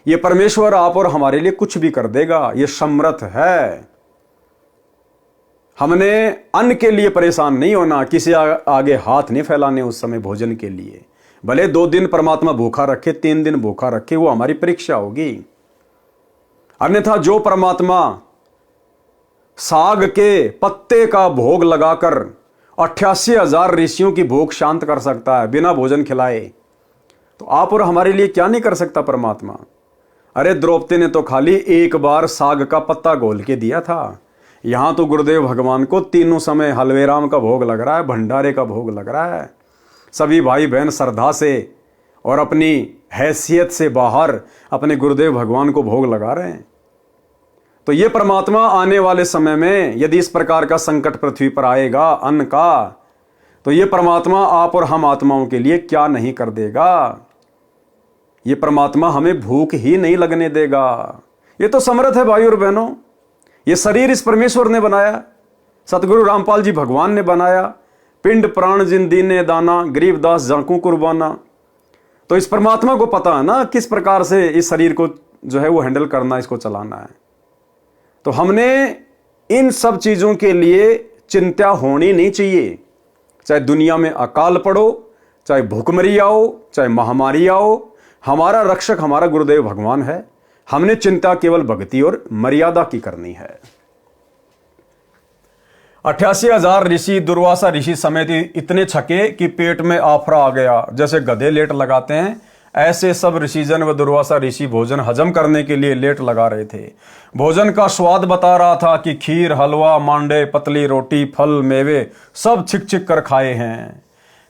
ये परमेश्वर आप और हमारे लिए कुछ भी कर देगा, ये समर्थ है। हमने अन्न के लिए परेशान नहीं होना, किसी आगे हाथ नहीं फैलाने उस समय भोजन के लिए। भले 2 दिन परमात्मा भूखा रखे, 3 दिन भूखा रखे, वो हमारी परीक्षा होगी। अन्यथा जो परमात्मा साग के पत्ते का भोग लगाकर 88,000 ऋषियों की भूख शांत कर सकता है बिना भोजन खिलाए, तो आप और हमारे लिए क्या नहीं कर सकता परमात्मा। अरे द्रौपदी ने तो खाली एक बार साग का पत्ता घोल के दिया था। यहां तो गुरुदेव भगवान को तीनों समय हलवे राम का भोग लग रहा है, भंडारे का भोग लग रहा है। सभी भाई बहन श्रद्धा से और अपनी हैसियत से बाहर अपने गुरुदेव भगवान को भोग लगा रहे हैं। तो ये परमात्मा आने वाले समय में यदि इस प्रकार का संकट पृथ्वी पर आएगा अन्न का, तो ये परमात्मा आप और हम आत्माओं के लिए क्या नहीं कर देगा। ये परमात्मा हमें भूख ही नहीं लगने देगा। ये तो समर्थ है भाई और बहनों। ये शरीर इस परमेश्वर ने बनाया, सतगुरु रामपाल जी भगवान ने बनाया। पिंड प्राण जिन दीने दाना, गरीबदास जाकू कुर्बाना। तो इस परमात्मा को पता है ना किस प्रकार से इस शरीर को जो है वो हैंडल करना, इसको चलाना है। तो हमने इन सब चीजों के लिए चिंता होनी नहीं चाहिए। चाहे दुनिया में अकाल पड़ो, चाहे भूखमरी आओ, चाहे महामारी आओ, हमारा रक्षक हमारा गुरुदेव भगवान है। हमने चिंता केवल भक्ति और मर्यादा की करनी है। 88,000 ऋषि, दुर्वासा ऋषि समेत इतने छके कि पेट में आफरा आ गया। जैसे गधे लेट लगाते हैं, ऐसे सब ऋषिजन व दुर्वासा ऋषि भोजन हजम करने के लिए लेट लगा रहे थे। भोजन का स्वाद बता रहा था कि खीर, हलवा, मांडे, पतली रोटी, फल, मेवे सब छिक छिक कर खाए हैं।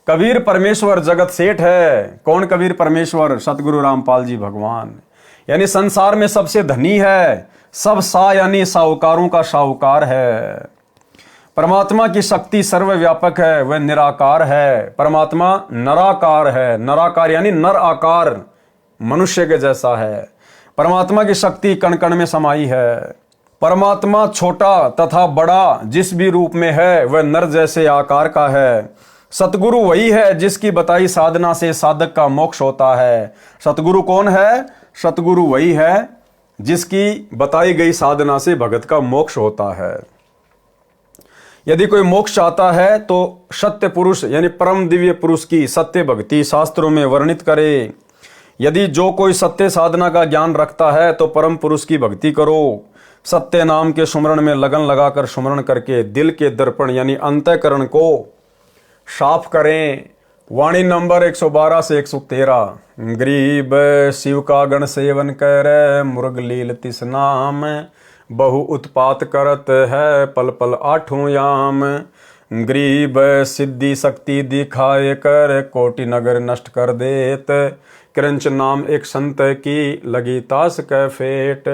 कबीर परमेश्वर जगत सेठ है। कौन कबीर परमेश्वर? सतगुरु रामपाल जी भगवान। यानी संसार में सबसे धनी है। सब सा यानी साहूकारों का साहूकार है। परमात्मा की शक्ति सर्वव्यापक है, वह निराकार है। परमात्मा नराकार है। नराकार यानी नर आकार, मनुष्य के जैसा है। परमात्मा की शक्ति कण कण में समाई है। परमात्मा छोटा तथा बड़ा जिस भी रूप में है, वह नर जैसे आकार का है। सतगुरु वही है जिसकी बताई साधना से साधक का मोक्ष होता है। सतगुरु कौन है? सतगुरु वही है जिसकी बताई गई साधना से भगत का मोक्ष होता है। यदि कोई मोक्ष चाहता है तो सत्य पुरुष यानी परम दिव्य पुरुष की सत्य भक्ति शास्त्रों में वर्णित करे। यदि जो कोई सत्य साधना का ज्ञान रखता है तो परम पुरुष की भक्ति करो। सत्य नाम के सुमरण में लगन लगाकर सुमरण करके दिल के दर्पण यानी अंतःकरण को साफ करें। वाणी नंबर 112 से 113। गरीब शिव का गण सेवन कर, मुर्ग लील तिस नाम, बहु उत्पात करत है पल पल आठों याम। गरीब सिद्धि शक्ति दिखाए कर, कोटि नगर नष्ट कर देत, क्रंच नाम एक संत की लगी तास कै फेट।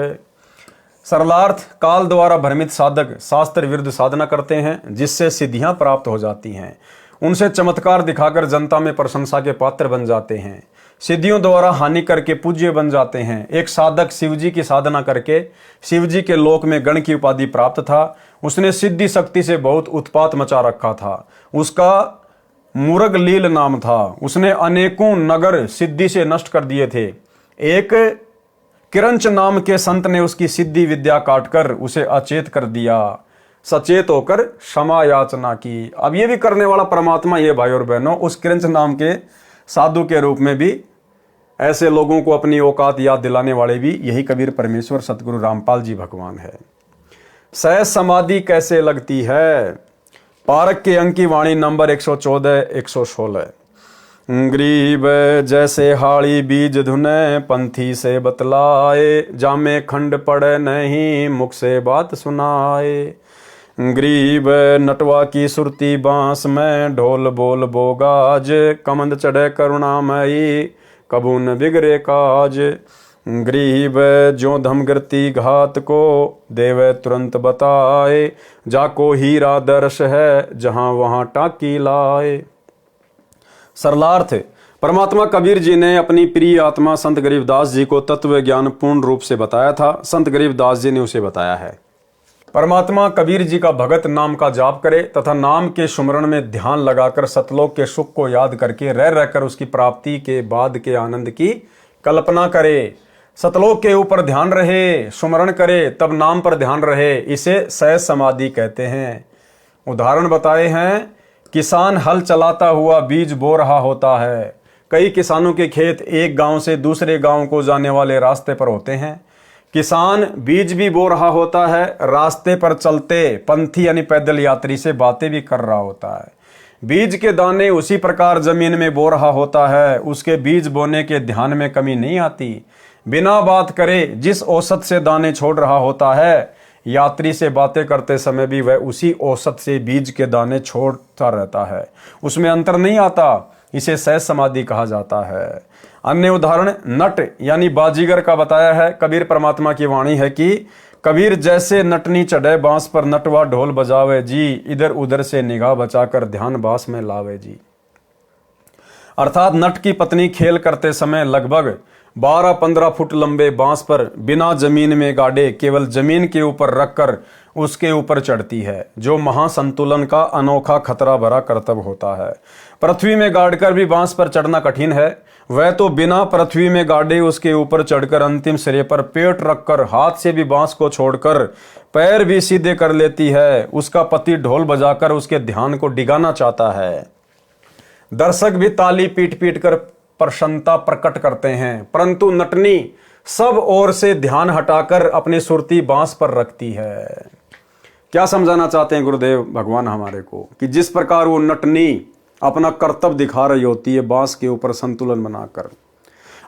सरलार्थ, काल द्वारा भ्रमित साधक शास्त्र विरुद्ध साधना करते हैं जिससे सिद्धियां प्राप्त हो जाती हैं। उनसे चमत्कार दिखाकर जनता में प्रशंसा के पात्र बन जाते हैं। सिद्धियों द्वारा हानि करके पूज्य बन जाते हैं। एक साधक शिवजी की साधना करके शिवजी के लोक में गण की उपाधि प्राप्त था। उसने सिद्धि शक्ति से बहुत उत्पात मचा रखा था। उसका मुर्ग लील नाम था। उसने अनेकों नगर सिद्धि से नष्ट कर दिए थे। एक किरंच नाम के संत ने उसकी सिद्धि विद्या काटकर उसे अचेत कर दिया। सचेत होकर क्षमा याचना की। अब ये भी करने वाला परमात्मा ये भाई और बहनों उस किरंच नाम के साधु के रूप में भी ऐसे लोगों को अपनी औकात याद दिलाने वाले भी यही कबीर परमेश्वर सतगुरु रामपाल जी भगवान है। सहज समाधि कैसे लगती है? पारक के अंक की वाणी नंबर 114 116। ग्रीब जैसे हाड़ी बीज धुने, पंथी से बतलाए, जामे खंड पड़े नहीं, मुख से बात सुनाए। ग्रीब नटवा की सुरती बांस में, ढोल बोल बोगाज, कमंद चढ़े करुणामयी, कबू न बिगड़े काज। ग्रीब जो धमगरती घात को, देवे तुरंत बताए, जाको हीरा दर्श है, जहां वहां टाकी लाए। सरलार्थ, परमात्मा कबीर जी ने अपनी प्रिय आत्मा संत गरीबदास जी को तत्व ज्ञान पूर्ण रूप से बताया था। संत गरीबदास जी ने उसे बताया है। परमात्मा कबीर जी का भगत नाम का जाप करे तथा नाम के सुमरण में ध्यान लगाकर सतलोक के सुख को याद करके रह रहकर उसकी प्राप्ति के बाद के आनंद की कल्पना करे। सतलोक के ऊपर ध्यान रहे, सुमरण करे, तब नाम पर ध्यान रहे, इसे सहज समाधि कहते हैं। उदाहरण बताए हैं, किसान हल चलाता हुआ बीज बो रहा होता है। कई किसानों के खेत एक गांव से दूसरे गांव को जाने वाले रास्ते पर होते हैं। किसान बीज भी बो रहा होता है, रास्ते पर चलते पंथी यानी पैदल यात्री से बातें भी कर रहा होता है। बीज के दाने उसी प्रकार जमीन में बो रहा होता है, उसके बीज बोने के ध्यान में कमी नहीं आती। बिना बात करे जिस औसत से दाने छोड़ रहा होता है, यात्री से बातें करते समय भी वह उसी औसत से बीज के दाने छोड़ता रहता है, उसमें अंतर नहीं आता। इसे सहज समाधि कहा जाता है। अन्य उदाहरण नट यानी बाजीगर का बताया है। कबीर परमात्मा की वाणी है कि कबीर जैसे नटनी चढ़े बांस पर, नटवा ढोल बजावे जी, इधर उधर से निगाह बचाकर ध्यान बांस में लावे जी। अर्थात नट की पत्नी खेल करते समय लगभग 12-15 फुट लंबे बांस पर बिना जमीन में गाड़े केवल जमीन के ऊपर रखकर उसके ऊपर चढ़ती है, जो महासंतुलन का अनोखा खतरा भरा कर्तव्य होता है। पृथ्वी में गाड़कर भी बांस पर चढ़ना कठिन है, वह तो बिना पृथ्वी में गाड़े उसके ऊपर चढ़कर अंतिम सिरे पर पेट रखकर हाथ से भी बांस को छोड़कर पैर भी सीधे कर लेती है। उसका पति ढोल बजाकर उसके ध्यान को डिगाना चाहता है। दर्शक भी ताली पीट पीट कर प्रसन्नता प्रकट करते हैं, परंतु नटनी सब ओर से ध्यान हटाकर अपनी सुरती बांस पर रखती है। क्या समझाना चाहते हैं गुरुदेव भगवान हमारे को कि जिस प्रकार वो नटनी अपना कर्तव्य दिखा रही होती है बांस के ऊपर संतुलन बनाकर,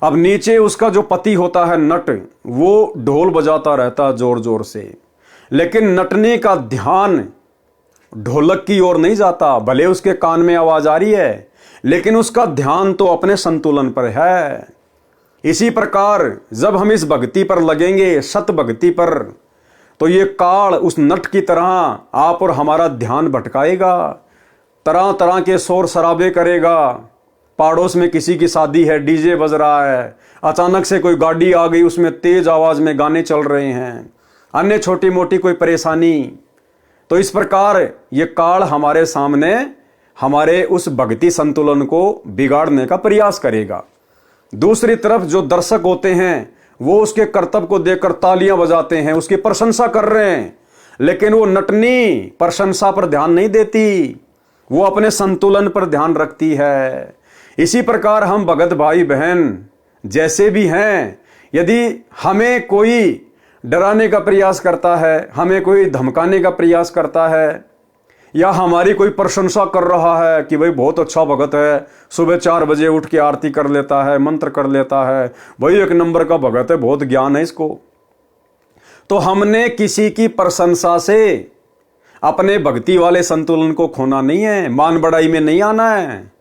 अब नीचे उसका जो पति होता है नट, वो ढोल बजाता रहता है जोर जोर से, लेकिन नटनी का ध्यान ढोलक की ओर नहीं जाता। भले उसके कान में आवाज आ रही है, लेकिन उसका ध्यान तो अपने संतुलन पर है। इसी प्रकार जब हम इस भक्ति पर लगेंगे, सत भक्ति पर, तो ये काल उस नट की तरह आप और हमारा ध्यान भटकाएगा, तरह तरह के शोर शराबे करेगा। पड़ोस में किसी की शादी है, डीजे बज रहा है, अचानक से कोई गाड़ी आ गई, उसमें तेज आवाज में गाने चल रहे हैं, अन्य छोटी मोटी कोई परेशानी। तो इस प्रकार ये काल हमारे सामने हमारे उस भक्ति संतुलन को बिगाड़ने का प्रयास करेगा। दूसरी तरफ जो दर्शक होते हैं वो उसके कर्तव्य को देखकर तालियां बजाते हैं, उसकी प्रशंसा कर रहे हैं, लेकिन वो नटनी प्रशंसा पर ध्यान नहीं देती, वो अपने संतुलन पर ध्यान रखती है। इसी प्रकार हम भगत भाई बहन जैसे भी हैं, यदि हमें कोई डराने का प्रयास करता है, हमें कोई धमकाने का प्रयास करता है, या हमारी कोई प्रशंसा कर रहा है कि भाई बहुत अच्छा भगत है, सुबह 4 बजे उठ के आरती कर लेता है, मंत्र कर लेता है, भाई 1 नंबर का भगत है, बहुत ज्ञान है इसको, तो हमने किसी की प्रशंसा से अपने भक्ति वाले संतुलन को खोना नहीं है, मान बढ़ाई में नहीं आना है।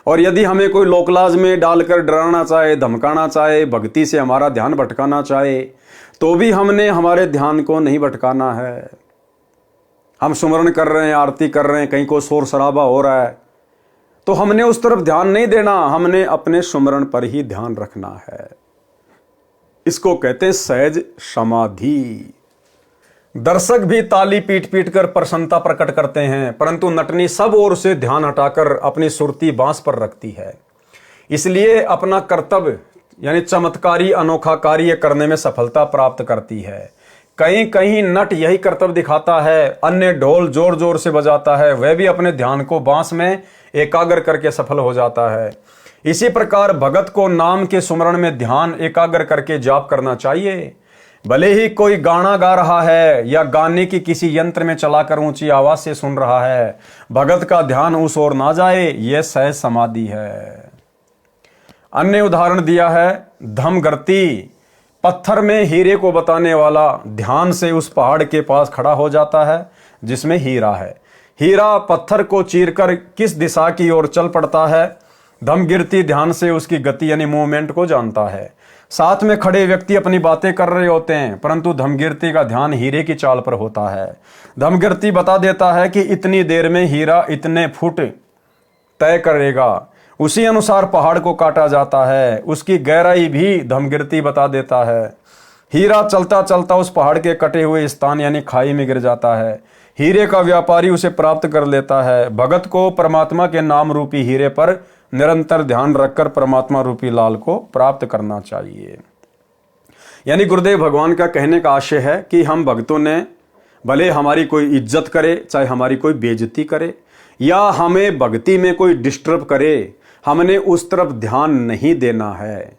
और यदि हमें कोई लोकलाज में डालकर डराना चाहे, धमकाना चाहे, भक्ति से हमारा ध्यान भटकाना चाहे, तो भी हमने हमारे ध्यान को नहीं भटकाना है। हम सुमरण कर रहे हैं, आरती कर रहे हैं, कहीं को शोर शराबा हो रहा है, तो हमने उस तरफ ध्यान नहीं देना, हमने अपने सुमरण पर ही ध्यान रखना है। इसको कहते हैं सहज समाधि। दर्शक भी ताली पीट पीट कर प्रसन्नता प्रकट करते हैं, परंतु नटनी सब ओर से ध्यान हटाकर अपनी सुरती बांस पर रखती है। इसलिए अपना कर्तव्य यानी चमत्कारी अनोखा कार्य करने में सफलता प्राप्त करती है। कहीं कहीं नट यही कर्तव्य दिखाता है, अन्य ढोल जोर जोर से बजाता है, वह भी अपने ध्यान को बांस में एकाग्र करके सफल हो जाता है। इसी प्रकार भगत को नाम के सुमरण में ध्यान एकाग्र करके जाप करना चाहिए। भले ही कोई गाना गा रहा है या गाने की किसी यंत्र में चलाकर ऊंची आवाज से सुन रहा है, भगत का ध्यान उस ओर ना जाए, यह सहज समाधि है। अन्य उदाहरण दिया है धमगर्ती, पत्थर में हीरे को बताने वाला ध्यान से उस पहाड़ के पास खड़ा हो जाता है जिसमें हीरा है। हीरा पत्थर को चीरकर किस दिशा की ओर चल पड़ता है। धमगिरती ध्यान से उसकी गति यानी मूवमेंट को जानता है। साथ में खड़े व्यक्ति अपनी बातें कर रहे होते हैं परंतु धमगिरती का ध्यान हीरे की चाल पर होता है। धमगिरती बता देता है कि इतनी देर में हीरा इतने फुट तय करेगा, उसी अनुसार पहाड़ को काटा जाता है। उसकी गहराई भी धमगिरती बता देता है। हीरा चलता चलता उस पहाड़ के कटे हुए स्थान यानी खाई में गिर जाता है। हीरे का व्यापारी उसे प्राप्त कर लेता है। भगत को परमात्मा के नाम रूपी हीरे पर निरंतर ध्यान रखकर परमात्मा रूपी लाल को प्राप्त करना चाहिए। यानी गुरुदेव भगवान का कहने का आशय है कि हम भक्तों ने भले हमारी कोई इज्जत करे, चाहे हमारी कोई बेइज्जती करे या हमें भक्ति में कोई डिस्टर्ब करे, हमने उस तरफ ध्यान नहीं देना है।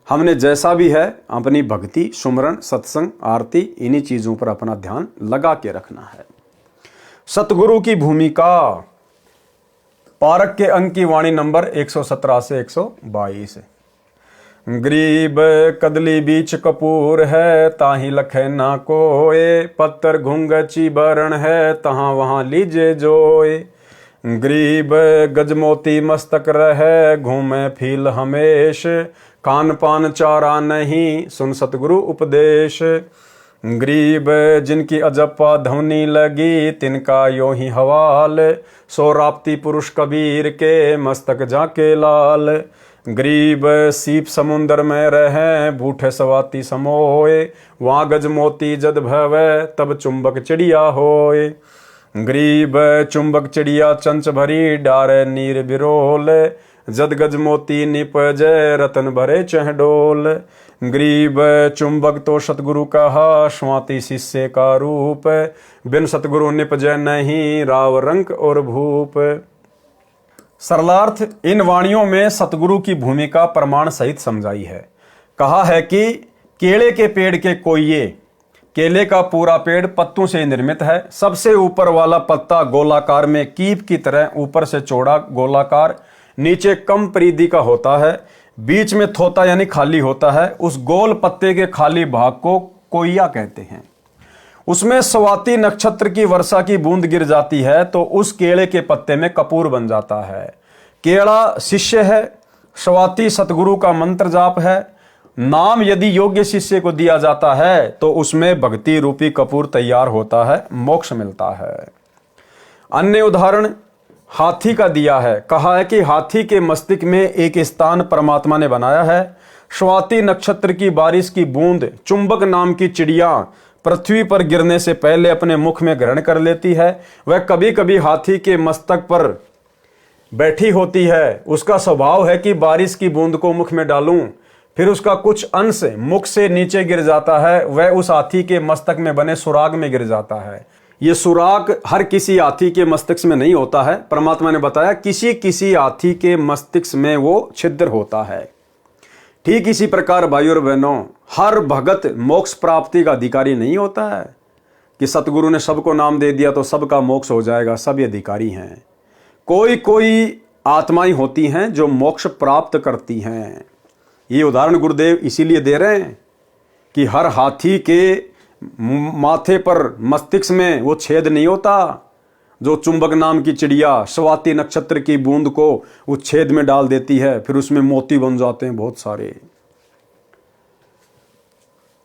हमने जैसा भी है अपनी भक्ति, सुमरन, सत्संग, आरती, इन्हीं चीजों पर अपना ध्यान लगा के रखना है। सतगुरु की भूमिका, पारक के अंक की वाणी नंबर 117 से 122। गरीब कदली बीच कपूर है, ताही लखे ना कोए, पत्थर घुंगची बरण है, तहां वहां लीजे जोए। गरीब गजमोती मस्तक रहे, घूमे फील हमेश, खान पान चारा नहीं, सुन सतगुरु उपदेश। गरीब जिनकी अजप्पा ध्वनि लगी, तिनका यो ही हवाल, सो राप्ती पुरुष कबीर के, मस्तक जाके लाल। गरीब सीप समुंदर में रहे, बूढ़े सवाती समोए, वहाँ गजमोती जद भवे, तब चुंबक चिड़िया होए। गरीब चुंबक चिड़िया चंच भरी, डारे नीर बिरोल, जद गजमोती निपजय, रतन भरे चहडोल। गरीब चुंबक तो सतगुरु कहा, स्वाति शिष्य का रूप, बिन सतगुरु निपजय नहीं, राव रंक और भूप। सरलार्थ, इन वाणियों में सतगुरु की भूमिका प्रमाण सहित समझाई है। कहा है कि केले के पेड़ के कोइये, केले का पूरा पेड़ पत्तों से निर्मित है। सबसे ऊपर वाला पत्ता गोलाकार में कीप की तरह ऊपर से चौड़ा गोलाकार, नीचे कम परिधि का होता है, बीच में थोता यानी खाली होता है। उस गोल पत्ते के खाली भाग को कोइया कहते हैं। उसमें स्वाति नक्षत्र की वर्षा की बूंद गिर जाती है तो उस केले के पत्ते में कपूर बन जाता है। केला शिष्य है, स्वाति सतगुरु का मंत्र जाप है। नाम यदि योग्य शिष्य को दिया जाता है तो उसमें भक्ति रूपी कपूर तैयार होता है, मोक्ष मिलता है। अन्य उदाहरण हाथी का दिया है। कहा है कि हाथी के मस्तिष्क में एक स्थान परमात्मा ने बनाया है। स्वाति नक्षत्र की बारिश की बूंद चुंबक नाम की चिड़िया पृथ्वी पर गिरने से पहले अपने मुख में ग्रहण कर लेती है। वह कभी कभी हाथी के मस्तक पर बैठी होती है। उसका स्वभाव है कि बारिश की बूंद को मुख में डालूं, फिर उसका कुछ अंश मुख से नीचे गिर जाता है, वह उस हाथी के मस्तक में बने सुराग में गिर जाता है। ये सुराग हर किसी हाथी के मस्तिष्क में नहीं होता है। परमात्मा ने बताया किसी किसी हाथी के मस्तिष्क में वो छिद्र होता है। ठीक इसी प्रकार भाइयों और बहनों, हर भगत मोक्ष प्राप्ति का अधिकारी नहीं होता है कि सतगुरु ने सबको नाम दे दिया तो सबका मोक्ष हो जाएगा, सभी अधिकारी हैं। कोई कोई आत्माएं होती हैं जो मोक्ष प्राप्त करती हैं। ये उदाहरण गुरुदेव इसीलिए दे रहे हैं कि हर हाथी के माथे पर मस्तिष्क में वो छेद नहीं होता जो चुंबक नाम की चिड़िया स्वाति नक्षत्र की बूंद को उस छेद में डाल देती है, फिर उसमें मोती बन जाते हैं बहुत सारे।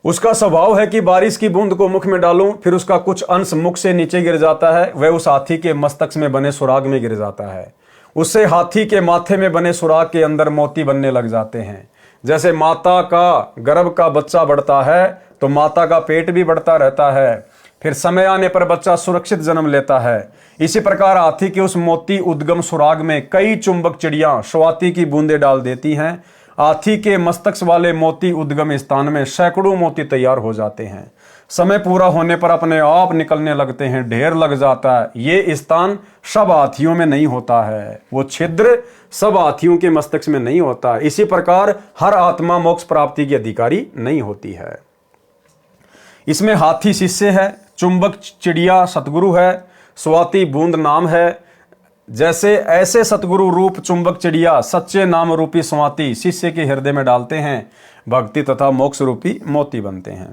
उसका स्वभाव है कि बारिश की बूंद को मुख में डालूं, फिर उसका कुछ अंश मुख से नीचे गिर जाता है, वह उस हाथी के मस्तक में बने सुराग में गिर जाता है। उससे हाथी के माथे में बने सुराग के अंदर मोती बनने लग जाते हैं। जैसे माता का गर्भ का बच्चा बढ़ता है तो माता का पेट भी बढ़ता रहता है, फिर समय आने पर बच्चा सुरक्षित जन्म लेता है। इसी प्रकार हाथी के उस मोती उद्गम सुराग में कई चुंबक चिड़ियां स्वाति की बूंदें डाल देती हैं। हाथी के मस्तक वाले मोती उद्गम स्थान में सैकड़ों मोती तैयार हो जाते हैं। समय पूरा होने पर अपने आप निकलने लगते हैं, ढेर लग जाता है। ये स्थान सब हाथियों में नहीं होता है, वो छिद्र सब हाथियों के मस्तक में नहीं होता। इसी प्रकार हर आत्मा मोक्ष प्राप्ति की अधिकारी नहीं होती है। इसमें हाथी शिष्य है, चुंबक चिड़िया सतगुरु है, स्वाति बूंद नाम है, जैसे ऐसे सतगुरु रूप चुंबक चिड़िया सच्चे नाम रूपी स्वाति शिष्य के हृदय में डालते हैं, भक्ति तथा मोक्ष रूपी मोती बनते हैं।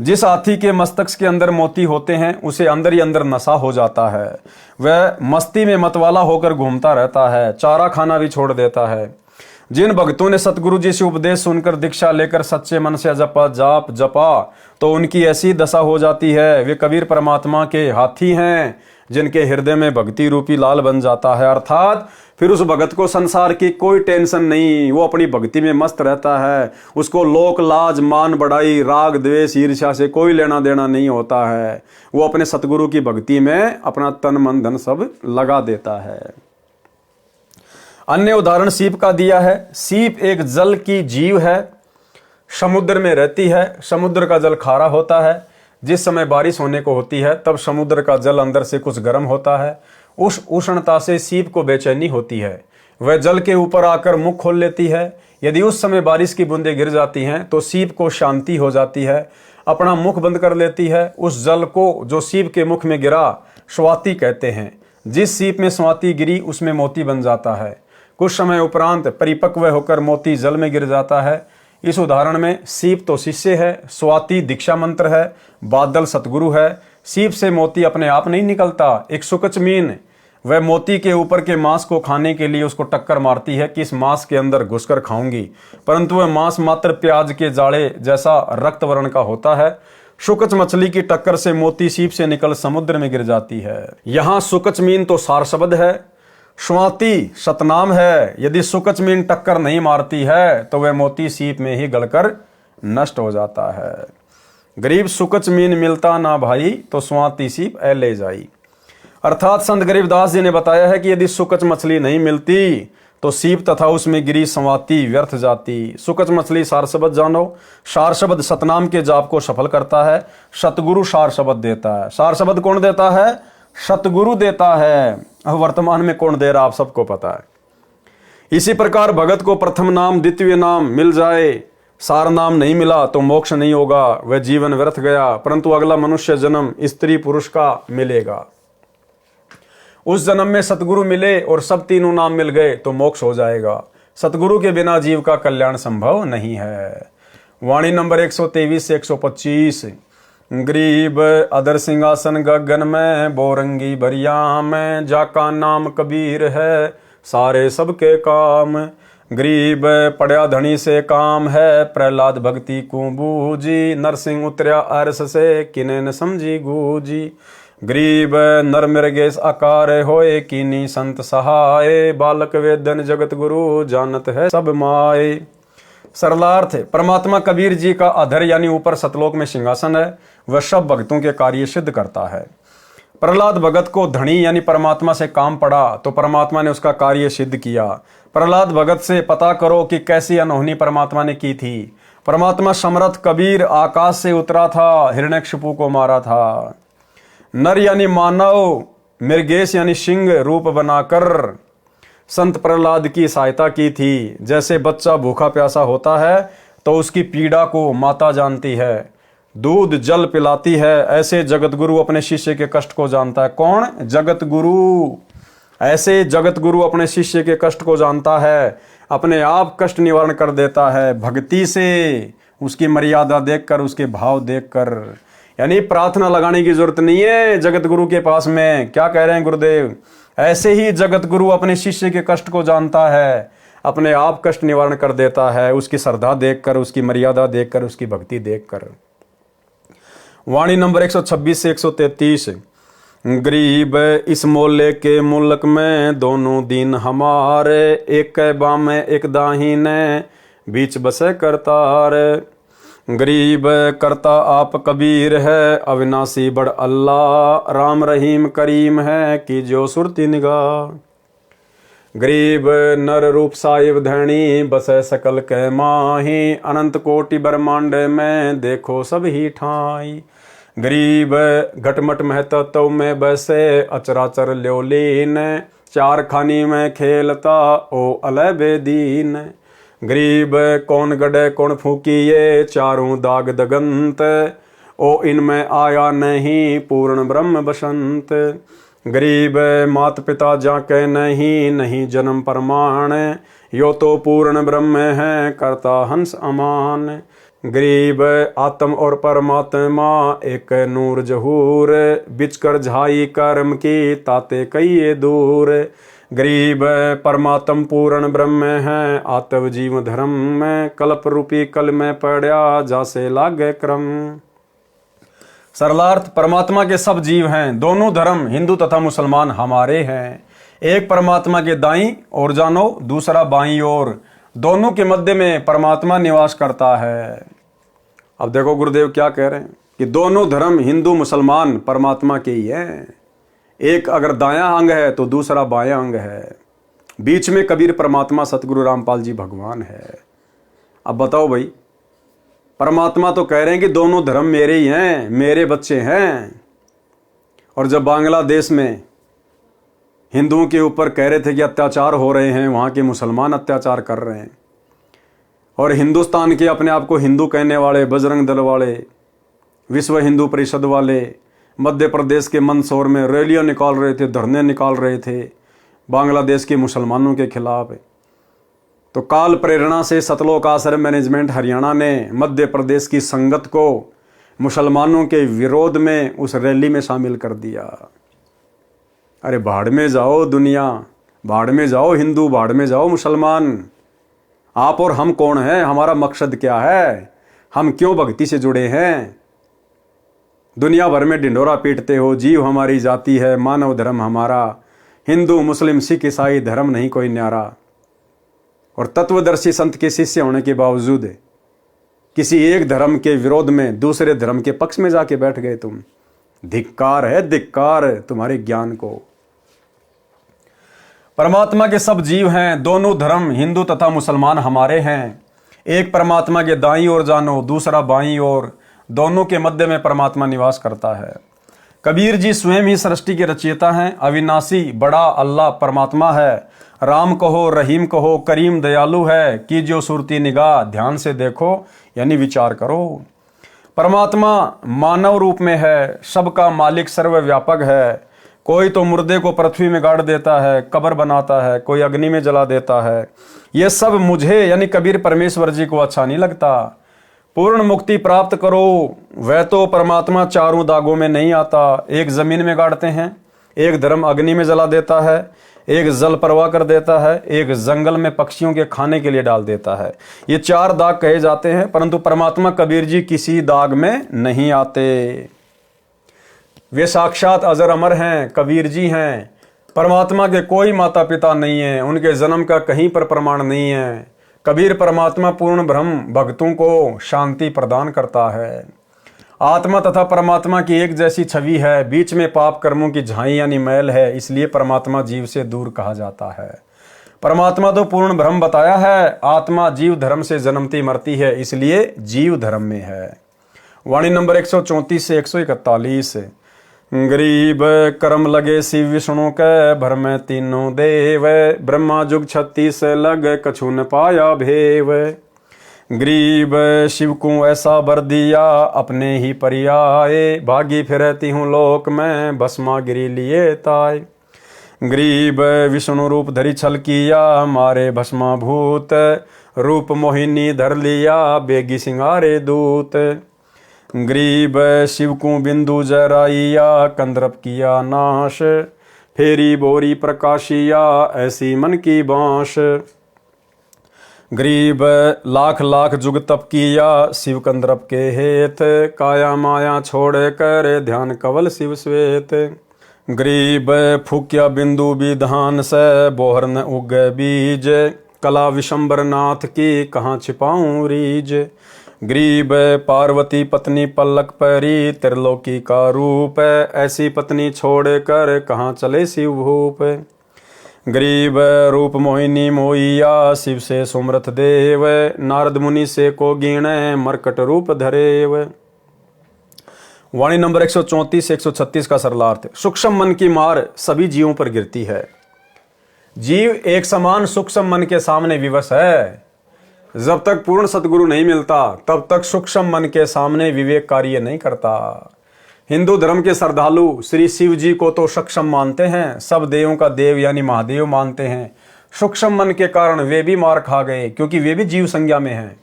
जिस हाथी के मस्तक के अंदर मोती होते हैं उसे अंदर ही अंदर नशा हो जाता है, वह मस्ती में मतवाला होकर घूमता रहता है, चारा खाना भी छोड़ देता है। जिन भक्तों ने सतगुरु जी से उपदेश सुनकर दीक्षा लेकर सच्चे मन से जपा तो उनकी ऐसी दशा हो जाती है, वे कबीर परमात्मा के हाथी हैं जिनके हृदय में भक्ति रूपी लाल बन जाता है। अर्थात फिर उस भगत को संसार की कोई टेंशन नहीं, वो अपनी भक्ति में मस्त रहता है। उसको लोक लाज मान बढ़ाई राग द्वेष ईर्ष्या से कोई लेना देना नहीं होता है। वो अपने सतगुरु की भक्ति में अपना तन मन धन सब लगा देता है। अन्य उदाहरण सीप का दिया है। सीप एक जल की जीव है, समुद्र में रहती है। समुद्र का जल खारा होता है। जिस समय बारिश होने को होती है तब समुद्र का जल अंदर से कुछ गर्म होता है। उस उष्णता से सीप को बेचैनी होती है, वह जल के ऊपर आकर मुख खोल लेती है। यदि उस समय बारिश की बूंदें गिर जाती हैं तो सीप को शांति हो जाती है, अपना मुख बंद कर लेती है। उस जल को जो सीप के मुख में गिरा स्वाति कहते हैं। जिस सीप में स्वाति गिरी उसमें मोती बन जाता है। कुछ समय उपरांत परिपक्व होकर मोती जल में गिर जाता है। इस उदाहरण में सीप तो शिष्य है, स्वाति दीक्षा मंत्र है, बादल सतगुरु है। सीप से मोती अपने आप नहीं निकलता। एक सुकच मीन वह मोती के ऊपर के मांस को खाने के लिए उसको टक्कर मारती है कि इस मांस के अंदर घुसकर खाऊंगी, परंतु वह मांस मात्र प्याज के जाड़े जैसा रक्त वर्ण का होता है। सुकच मछली की टक्कर से मोती सीप से निकल समुद्र में गिर जाती है। यहाँ सुकच मीन तो सार शब्द है, स्वाति सतनाम है। यदि सुकच मीन टक्कर नहीं मारती है तो वह मोती सीप में ही गलकर नष्ट हो जाता है। गरीब सुकच मीन मिलता ना भाई तो स्वाति सीप ए ले जाई। अर्थात संत गरीबदास जी ने बताया है कि यदि सुकच मछली नहीं मिलती तो सीप तथा उसमें गिरी स्वाति व्यर्थ जाती। सुकच मछली सार शब्द जानो। सार शब्द सतनाम के जाप को सफल करता है। सतगुरु सार शब्द देता है। सार शब्द कौन देता है? सतगुरु देता है। अब वर्तमान में कौन दे रहा आप सबको पता है। इसी प्रकार भगत को प्रथम नाम द्वितीय नाम मिल जाए, सार नाम नहीं मिला तो मोक्ष नहीं होगा, वह जीवन व्यर्थ गया, परंतु अगला मनुष्य जन्म स्त्री पुरुष का मिलेगा। उस जन्म में सतगुरु मिले और सब तीनों नाम मिल गए तो मोक्ष हो जाएगा। सतगुरु के बिना जीव का कल्याण संभव नहीं है। वाणी नंबर 123 से 125। गरीब अदर सिंहासन गगन में बोरंगी बरिया में, जाका नाम कबीर है सारे सबके काम। गरीब पड़या धनी से काम है, प्रहलाद भक्ति को बूझी, नरसिंह उतरया अरस से किने न समझी गूजी। गरीब नर मृगेश आकार होए कीनी संत सहाय, बालक वेदन जगत गुरु जानत है सब माए। सरलार्थ परमात्मा कबीर जी का अधर यानी ऊपर सतलोक में सिंहासन है, वह सब भक्तों के कार्य सिद्ध करता है। प्रहलाद भगत को धनी यानी परमात्मा से काम पड़ा तो परमात्मा ने उसका कार्य सिद्ध किया। प्रहलाद भगत से पता करो कि कैसी अनहोनी परमात्मा ने की थी। परमात्मा समर्थ कबीर आकाश से उतरा था, हिरण्यकशिपु को मारा था। नर यानी मानव, मृगेश यानी सिंह रूप बनाकर संत प्रहलाद की सहायता की थी। जैसे बच्चा भूखा प्यासा होता है तो उसकी पीड़ा को माता जानती है, दूध जल पिलाती है, ऐसे जगत गुरु अपने शिष्य के कष्ट को जानता है। कौन? जगत गुरु। ऐसे जगत गुरु अपने शिष्य के कष्ट को जानता है, अपने आप कष्ट निवारण कर देता है भक्ति से, उसकी मर्यादा देखकर, उसके भाव देखकर। यानी प्रार्थना लगाने की जरूरत नहीं है जगत गुरु के पास में। क्या कह रहे हैं गुरुदेव? ऐसे ही जगत गुरु अपने शिष्य के कष्ट को जानता है, अपने आप कष्ट निवारण कर देता है, उसकी श्रद्धा देखकर, उसकी मर्यादा देखकर, उसकी भक्ति देखकर। वाणी नंबर 126 से 133। गरीब इस मोहल्ले के मुल्क में दोनों दिन हमारे, एक बाम एक दाहिने बीच बसे करतार। गरीब करता आप कबीर है, अविनाशी बड़ अल्लाह, राम रहीम करीम है कि जो सुरती निगाह। गरीब नर रूप साहिब धैणी, बसे सकल के माही, अनंत कोटि ब्रह्मांड में देखो सब ही ठाई। गरीब घटमट महतत्व में बसे, अचराचर ल्योलीन, चार खानी में खेलता ओ अलय बेदीन। गरीब कौन गड़े कौन फूकिए, चारों दाग दगंत, ओ इनमें आया नहीं पूर्ण ब्रह्म बसंत। गरीब मात पिता जाके नहीं, नहीं जन्म प्रमाण, यो तो पूर्ण ब्रह्म है करता हंस अमान। गरीब आत्म और परमात्मा एक नूर जहूर, बिचकर झाई कर्म की ताते कई दूर। गरीब परमात्म पूर्ण ब्रह्म है आत्म जीव धर्म में, कल्प रूपी कल में पड़ा जासे लागे क्रम। सरलार्थ, परमात्मा के सब जीव हैं, दोनों धर्म हिंदू तथा मुसलमान हमारे हैं। एक परमात्मा के दाईं ओर जानो, दूसरा बाईं ओर, दोनों के मध्य में परमात्मा निवास करता है। अब देखो गुरुदेव क्या कह रहे हैं कि दोनों धर्म हिंदू मुसलमान परमात्मा के ही हैं। एक अगर दायां अंग है तो दूसरा बायां अंग है, बीच में कबीर परमात्मा सतगुरु रामपाल जी भगवान है। अब बताओ भाई, परमात्मा तो कह रहे हैं कि दोनों धर्म मेरे ही हैं, मेरे बच्चे हैं। और जब बांग्लादेश में हिंदुओं के ऊपर कह रहे थे कि अत्याचार हो रहे हैं, वहाँ के मुसलमान अत्याचार कर रहे हैं, और हिंदुस्तान के अपने आप को हिंदू कहने वाले, बजरंग दल वाले, विश्व हिंदू परिषद वाले मध्य प्रदेश के मंदसौर में रैलियां निकाल रहे थे, धरने निकाल रहे थे बांग्लादेश के मुसलमानों के खिलाफ। तो काल प्रेरणा से सतलोक आश्रम मैनेजमेंट हरियाणा ने मध्य प्रदेश की संगत को मुसलमानों के विरोध में उस रैली में शामिल कर दिया। अरे भाड़ में जाओ दुनिया, भाड़ में जाओ हिंदू, भाड़ में जाओ मुसलमान। आप और हम कौन हैं? हमारा मकसद क्या है? हम क्यों भक्ति से जुड़े हैं? दुनिया भर में ढिंढोरा पीटते हो, जीव हमारी जाति है, मानव धर्म हमारा, हिंदू मुस्लिम सिख ईसाई धर्म नहीं कोई न्यारा। और तत्वदर्शी संत के शिष्य होने के बावजूद किसी एक धर्म के विरोध में दूसरे धर्म के पक्ष में जाके बैठ गए तुम। धिक्कार है, धिक्कार तुम्हारे ज्ञान को। परमात्मा के सब जीव हैं, दोनों धर्म हिंदू तथा मुसलमान हमारे हैं। एक परमात्मा के दाईं ओर जानो, दूसरा बाईं ओर, दोनों के मध्य में परमात्मा निवास करता है। कबीर जी स्वयं ही सृष्टि के रचयिता हैं। अविनाशी बड़ा अल्लाह परमात्मा है। राम कहो, रहीम कहो, करीम दयालु है, कीजियो सुरती निगाह, ध्यान से देखो यानी विचार करो। परमात्मा मानव रूप में है, सबका मालिक सर्वव्यापक है। कोई तो मुर्दे को पृथ्वी में गाड़ देता है, कब्र बनाता है, कोई अग्नि में जला देता है। ये सब मुझे यानी कबीर परमेश्वर जी को अच्छा नहीं लगता। पूर्ण मुक्ति प्राप्त करो, वह तो परमात्मा चारों दागों में नहीं आता। एक जमीन में गाड़ते हैं, एक धर्म अग्नि में जला देता है, एक जल प्रवाह कर देता है, एक जंगल में पक्षियों के खाने के लिए डाल देता है। ये चार दाग कहे जाते हैं, परंतु परमात्मा कबीर जी किसी दाग में नहीं आते। वे साक्षात अजर अमर हैं, कबीर जी हैं। परमात्मा के कोई माता पिता नहीं है, उनके जन्म का कहीं पर प्रमाण नहीं है। कबीर परमात्मा पूर्ण ब्रह्म भक्तों को शांति प्रदान करता है। आत्मा तथा परमात्मा की एक जैसी छवि है, बीच में पाप कर्मों की झाई यानी मैल है, इसलिए परमात्मा जीव से दूर कहा जाता है। परमात्मा तो पूर्ण ब्रह्म बताया है, आत्मा जीव धर्म से जन्मती मरती है, इसलिए जीव धर्म में है। वाणी नंबर 134 से 141। गरीब कर्म लगे शिव विष्णु के, भर में तीनों देव, ब्रह्मा जुग 36 लग कछु न पाया भेव। गरीब शिव को ऐसा बर दिया, अपने ही परियाए, भागी फिरती हूँ लोक में, भस्मा गिरी लिए ताय। गरीब विष्णु रूप धरी छल किया, मारे भस्मा भूत, रूप मोहिनी धर लिया, बेगी सिंगारे दूत। गरीब शिव को बिंदु जराइया, कंदर्प किया नाश, फेरी बोरी प्रकाशिया, ऐसी मन की बांश। गरीब लाख लाख जुग तप किया, शिव कंदर्प के हेत, काया माया छोड़ कर ध्यान कवल शिव श्वेत। गरीब फूक्या बिंदु विधान से, बोहर न उग बीज, कला विशंबर नाथ की कहाँ छिपाऊं रीज। गरीब पार्वती पत्नी पलक परी, त्रिलोकी का रूप, ऐसी पत्नी छोड़ कर कहाँ चले शिव भूप। गरीब रूप मोहिनी मोइया, शिव से सुमरथ देव, नारद मुनि से को गिणे, मरकट रूप धरेव। वाणी नंबर 134 से 136 का सरलार्थ। सूक्ष्म मन की मार सभी जीवों पर गिरती है। जीव एक समान सूक्ष्म मन के सामने विवश है। जब तक पूर्ण सतगुरु नहीं मिलता तब तक सूक्ष्म मन के सामने विवेक कार्य नहीं करता। हिंदू धर्म के श्रद्धालु श्री शिव जी को तो सक्षम मानते हैं, सब देवों का देव यानी महादेव मानते हैं। सूक्ष्म मन के कारण वे भी मार खा गए, क्योंकि वे भी जीव संज्ञा में हैं।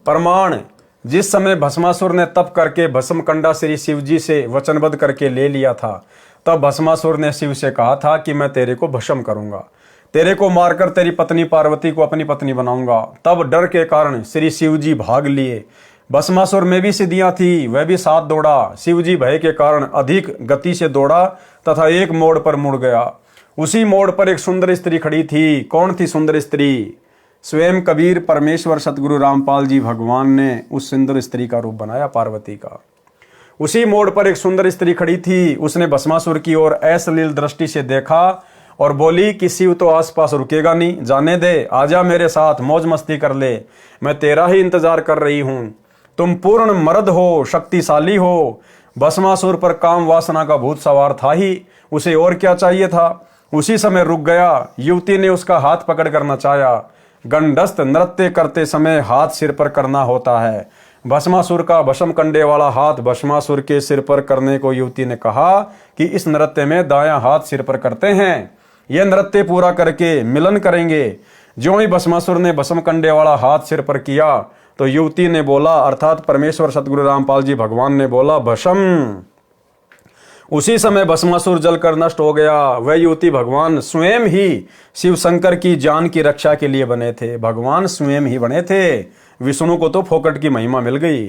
प्रमाण, जिस समय भस्मासुर ने तप करके भस्म कंडा श्री शिव जी से वचनबद्ध करके ले लिया था, तब भस्मासुर ने शिव से कहा था कि मैं तेरे को भस्म करूंगा, तेरे को मारकर तेरी पत्नी पार्वती को अपनी पत्नी बनाऊंगा। तब डर के कारण श्री शिव जी भाग लिए। भस्मासुर में भी सिद्धियां थी, वह भी साथ दौड़ा। शिव जी भय के कारण अधिक गति से दौड़ा तथा एक मोड़ पर मुड़ गया। उसी मोड़ पर एक सुंदर स्त्री खड़ी थी। कौन थी सुंदर स्त्री? स्वयं कबीर परमेश्वर सतगुरु रामपाल जी भगवान ने उस सुंदर स्त्री का रूप बनाया, पार्वती का। उसी मोड़ पर एक सुंदर स्त्री खड़ी थी। उसने भस्मासुर की ओर अश्लील दृष्टि से देखा और बोली कि शिव तो आसपास रुकेगा नहीं, जाने दे, आजा मेरे साथ, मौज मस्ती कर ले, मैं तेरा ही इंतजार कर रही हूं। तुम पूर्ण मर्द हो, शक्तिशाली हो। भस्मासुर पर काम वासना का भूत सवार था ही, उसे और क्या चाहिए था। उसी समय रुक गया। युवती ने उसका हाथ पकड़ कर नचाया। गंडस्थ नृत्य करते समय हाथ सिर पर करना होता है। भस्मासुर का भस्म कंडे वाला हाथ भस्मासुर के सिर पर करने को युवती ने कहा कि इस नृत्य में दायां हाथ सिर पर करते हैं, यह नृत्य पूरा करके मिलन करेंगे। ज्यों ही भस्मासुर ने भस्म कंडे वाला हाथ सिर पर किया तो युवती ने बोला, अर्थात परमेश्वर सतगुरु रामपाल जी भगवान ने बोला, भस्म। उसी समय भस्मासुर जलकर नष्ट हो गया। वह युवती भगवान स्वयं ही शिव शंकर की जान की रक्षा के लिए बने थे। भगवान स्वयं ही बने थे। विष्णु को तो फोकट की महिमा मिल गई,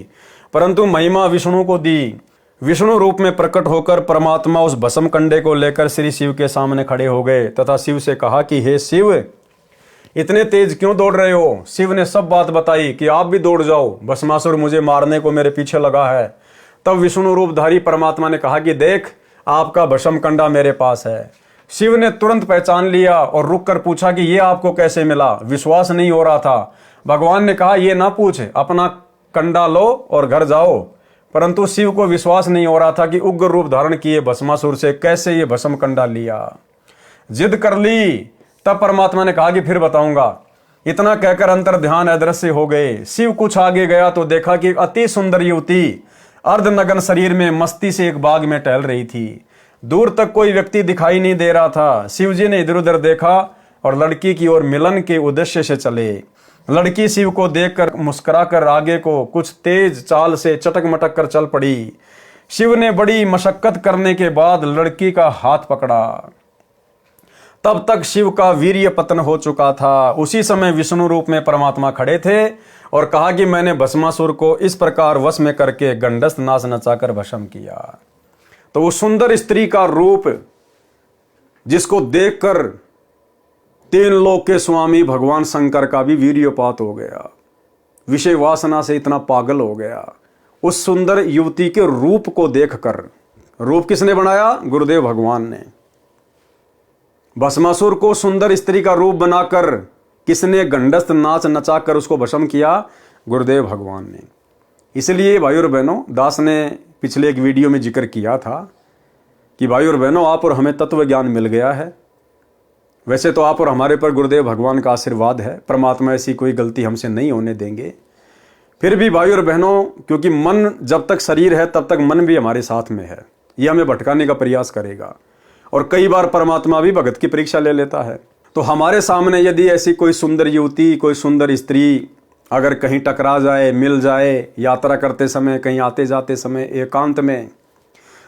परंतु महिमा विष्णु को दी। विष्णु रूप में प्रकट होकर परमात्मा उस भस्म कंडे को लेकर श्री शिव के सामने खड़े हो गए तथा शिव से कहा कि हे शिव, इतने तेज क्यों दौड़ रहे हो? शिव ने सब बात बताई कि आप भी दौड़ जाओ, भस्मासुर मुझे मारने को मेरे पीछे लगा है। तब विष्णु रूपधारी परमात्मा ने कहा कि देख, आपका भस्म कंडा मेरे पास है। शिव ने तुरंत पहचान लिया और रुक कर पूछा कि यह आपको कैसे मिला? विश्वास नहीं हो रहा था। भगवान ने कहा, यह ना पूछ, अपना कंडा लो और घर जाओ। परंतु शिव को विश्वास नहीं हो रहा था कि उग्र रूप धारण किए भस्मासुर से कैसे ये भस्म कंडा लिया। जिद कर ली। तब परमात्मा ने कहा कि फिर बताऊंगा। इतना कहकर अंतर ध्यान अदृश्य हो गए। शिव कुछ आगे गया तो देखा कि अति सुंदर युवती अर्धनग्न शरीर में मस्ती से एक बाग में टहल रही थी। दूर तक कोई व्यक्ति दिखाई नहीं दे रहा था। शिव जी ने इधर उधर देखा और लड़की की ओर मिलन के उद्देश्य से चले। लड़की शिव को देखकर मुस्कुराकर आगे को कुछ तेज चाल से चटक मटक कर चल पड़ी। शिव ने बड़ी मशक्कत करने के बाद लड़की का हाथ पकड़ा। तब तक शिव का वीर्य पतन हो चुका था। उसी समय विष्णु रूप में परमात्मा खड़े थे और कहा कि मैंने भस्मासुर को इस प्रकार वश में करके गंडस्थ नाच नचाकर भस्म किया। तो उस सुंदर स्त्री का रूप जिसको देखकर तीन लोक के स्वामी भगवान शंकर का भी वीर्यपात हो गया, विषय वासना से इतना पागल हो गया। उस सुंदर युवती के रूप को देखकर, रूप किसने बनाया? गुरुदेव भगवान ने। भस्मासुर को सुंदर स्त्री का रूप बनाकर किसने गंडस्थ नाच नचाकर उसको भस्म किया? गुरुदेव भगवान ने। इसलिए भाइयों और बहनों, दास ने पिछले एक वीडियो में जिक्र किया था कि भाइयों और बहनों, आप और हमें तत्व ज्ञान मिल गया है। वैसे तो आप और हमारे पर गुरुदेव भगवान का आशीर्वाद है, परमात्मा ऐसी कोई गलती हमसे नहीं होने देंगे। फिर भी भाइयों और बहनों, क्योंकि मन जब तक शरीर है तब तक मन भी हमारे साथ में है, ये हमें भटकाने का प्रयास करेगा और कई बार परमात्मा भी भगत की परीक्षा ले लेता है। तो हमारे सामने यदि ऐसी कोई सुंदर युवती, कोई सुंदर स्त्री अगर कहीं टकरा जाए, मिल जाए, यात्रा करते समय, कहीं आते जाते समय, एकांत में,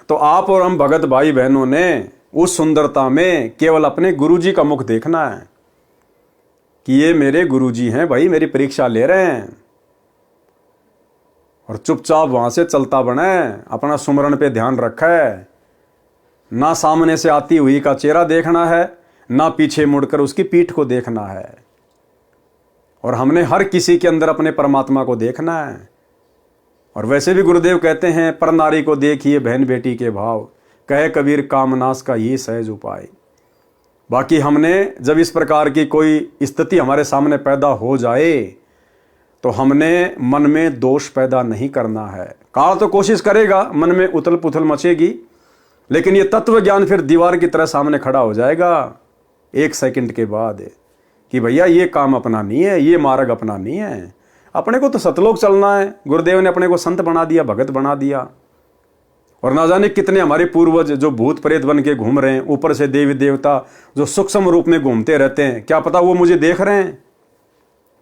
तो आप और हम भगत भाई बहनों ने उस सुंदरता में केवल अपने गुरुजी का मुख देखना है कि ये मेरे गुरुजी हैं भाई, मेरी परीक्षा ले रहे हैं, और चुपचाप वहां से चलता बने, अपना सुमरण पे ध्यान रखा है। ना सामने से आती हुई का चेहरा देखना है, ना पीछे मुड़कर उसकी पीठ को देखना है। और हमने हर किसी के अंदर अपने परमात्मा को देखना है। और वैसे भी गुरुदेव कहते हैं, पर नारी को देखिए बहन बेटी के भाव, कहे कबीर कामनाश का ये सहज उपाय। बाकी हमने जब इस प्रकार की कोई स्थिति हमारे सामने पैदा हो जाए तो हमने मन में दोष पैदा नहीं करना है। काल तो कोशिश करेगा, मन में उथल पुथल मचेगी, लेकिन ये तत्व ज्ञान फिर दीवार की तरह सामने खड़ा हो जाएगा एक सेकंड के बाद कि भैया ये काम अपना नहीं है, ये मार्ग अपना नहीं है, अपने को तो सतलोक चलना है। गुरुदेव ने अपने को संत बना दिया, भगत बना दिया, और ना जाने कितने हमारे पूर्वज जो भूत प्रेत बन के घूम रहे हैं, ऊपर से देवी देवता जो सूक्ष्म रूप में घूमते रहते हैं, क्या पता वो मुझे देख रहे हैं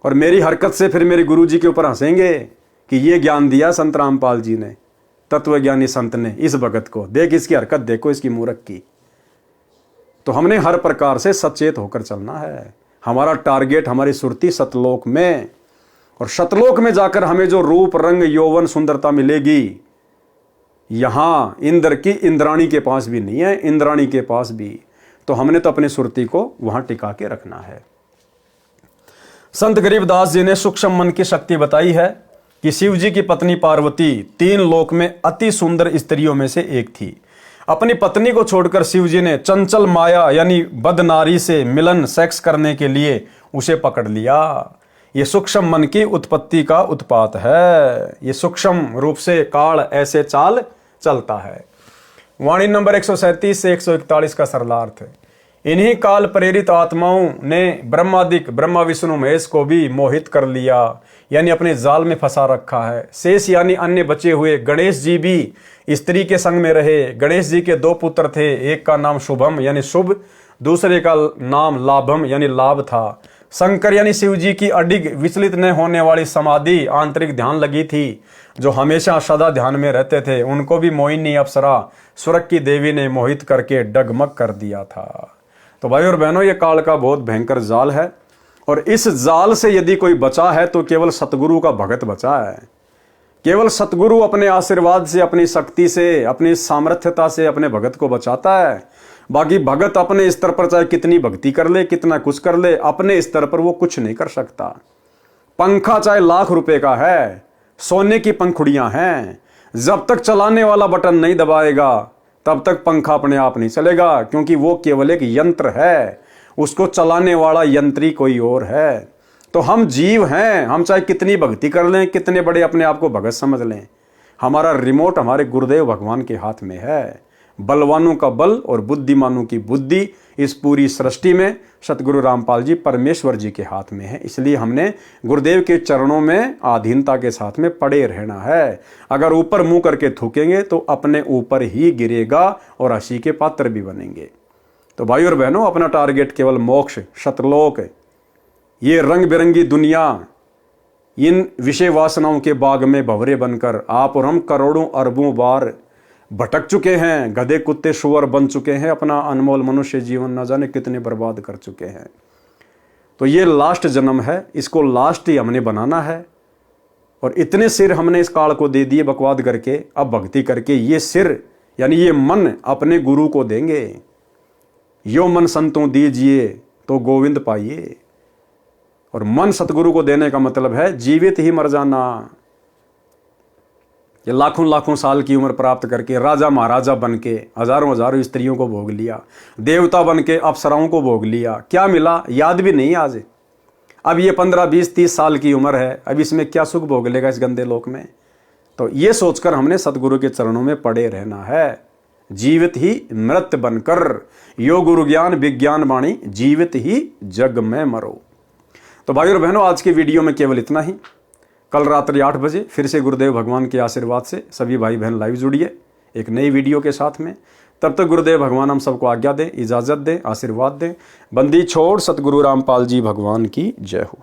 और मेरी हरकत से फिर मेरे गुरु जी के ऊपर हंसेंगे कि ये ज्ञान दिया संत रामपाल जी ने, तत्वज्ञानी संत ने इस भगत को, देख इसकी हरकत, देखो इसकी मूर्ख की। तो हमने हर प्रकार से सचेत होकर चलना है। हमारा टारगेट हमारी सुरती सतलोक में, और सतलोक में जाकर हमें जो रूप रंग यौवन सुंदरता मिलेगी, यहां इंद्र की इंद्राणी के पास भी नहीं है, इंद्राणी के पास भी। तो हमने तो अपनी सुरती को वहां टिका के रखना है। संत गरीबदास जी ने सूक्ष्म मन की शक्ति बताई है कि शिव जी की पत्नी पार्वती 3 लोक में अति सुंदर स्त्रियों में से एक थी। अपनी पत्नी को छोड़कर शिव जी ने चंचल माया यानी बदनारी से मिलन सेक्स करने के लिए उसे पकड़ लिया। ये सूक्ष्म मन की उत्पत्ति का उत्पात है। ये सूक्ष्म रूप से काल ऐसे चाल चलता है। वाणी नंबर 137 से 141 का सरलार्थ है। इन्हीं काल प्रेरित आत्माओं ने ब्रह्मादिक ब्रह्मा विष्णु महेश को भी मोहित कर लिया, यानी अपने जाल में फंसा रखा है। शेष यानी अन्य बचे हुए गणेश जी भी स्त्री के संग में रहे। गणेश जी के 2 पुत्र थे, एक का नाम शुभम यानी शुभ, दूसरे का नाम लाभम यानी लाभ था। शंकर यानी शिव जी की अडिग विचलित न होने वाली समाधि आंतरिक ध्यान लगी थी, जो हमेशा सदा ध्यान में रहते थे। उनको भी मोहिनी अप्सरा स्वर्ग की देवी ने मोहित करके डगमग कर दिया था। तो भाई और बहनों, ये काल का बहुत भयंकर जाल है, और इस जाल से यदि कोई बचा है तो केवल सतगुरु का भगत बचा है। केवल सतगुरु अपने आशीर्वाद से, अपनी शक्ति से, अपनी सामर्थ्यता से अपने भगत को बचाता है। बाकी भगत अपने स्तर पर चाहे कितनी भक्ति कर ले, कितना कुछ कर ले, अपने स्तर पर वो कुछ नहीं कर सकता। पंखा चाहे लाख रुपए का है, सोने की पंखुड़ियां हैं, जब तक चलाने वाला बटन नहीं दबाएगा तब तक पंखा अपने आप नहीं चलेगा, क्योंकि वो केवल एक यंत्र है, उसको चलाने वाला यंत्री कोई और है। तो हम जीव हैं, हम चाहे कितनी भक्ति कर लें, कितने बड़े अपने आप को भगत समझ लें, हमारा रिमोट हमारे गुरुदेव भगवान के हाथ में है। बलवानों का बल और बुद्धिमानों की बुद्धि इस पूरी सृष्टि में सतगुरु रामपाल जी परमेश्वर जी के हाथ में है। इसलिए हमने गुरुदेव के चरणों में आधीनता के साथ में पड़े रहना है। अगर ऊपर मुंह करके थूकेंगे तो अपने ऊपर ही गिरेगा और हंसी के पात्र भी बनेंगे। तो भाई और बहनों, अपना टारगेट केवल मोक्ष, सतलोक, ये रंग बिरंगी दुनिया, इन विषय वासनाओं के बाग में भंवरे बनकर आप और हम करोड़ों अरबों बार भटक चुके हैं, गधे कुत्ते शुअर बन चुके हैं, अपना अनमोल मनुष्य जीवन न जाने कितने बर्बाद कर चुके हैं। तो ये लास्ट जन्म है, इसको लास्ट ही हमने बनाना है। और इतने सिर हमने इस काल को दे दिए बकवाद करके, अब भक्ति करके ये सिर यानी ये मन अपने गुरु को देंगे। यो मन संतों दीजिए तो गोविंद पाइए। और मन सतगुरु को देने का मतलब है जीवित ही मर जाना। ये लाखों लाखों साल की उम्र प्राप्त करके राजा महाराजा बन के हजारों हजारों स्त्रियों को भोग लिया, देवता बन के अप्सराओं को भोग लिया, क्या मिला याद भी नहीं आज। अब ये 15, 20, 30 साल की उम्र है, अब इसमें क्या सुख भोग लेगा इस गंदे लोक में। तो ये सोचकर हमने सतगुरु के चरणों में पड़े रहना है। जीवित ही मृत बनकर यो गुरु ज्ञान विज्ञान वाणी, जीवित ही जग में मरो। तो भाई और बहनों, आज की वीडियो में केवल इतना ही। कल रात्रि 8 बजे फिर से गुरुदेव भगवान के आशीर्वाद से सभी भाई बहन लाइव जुड़िए एक नई वीडियो के साथ में। तब तक गुरुदेव भगवान हम सबको आज्ञा दें, इजाज़त दें, आशीर्वाद दें। बंदी छोड़ सतगुरु रामपाल जी भगवान की जय हो।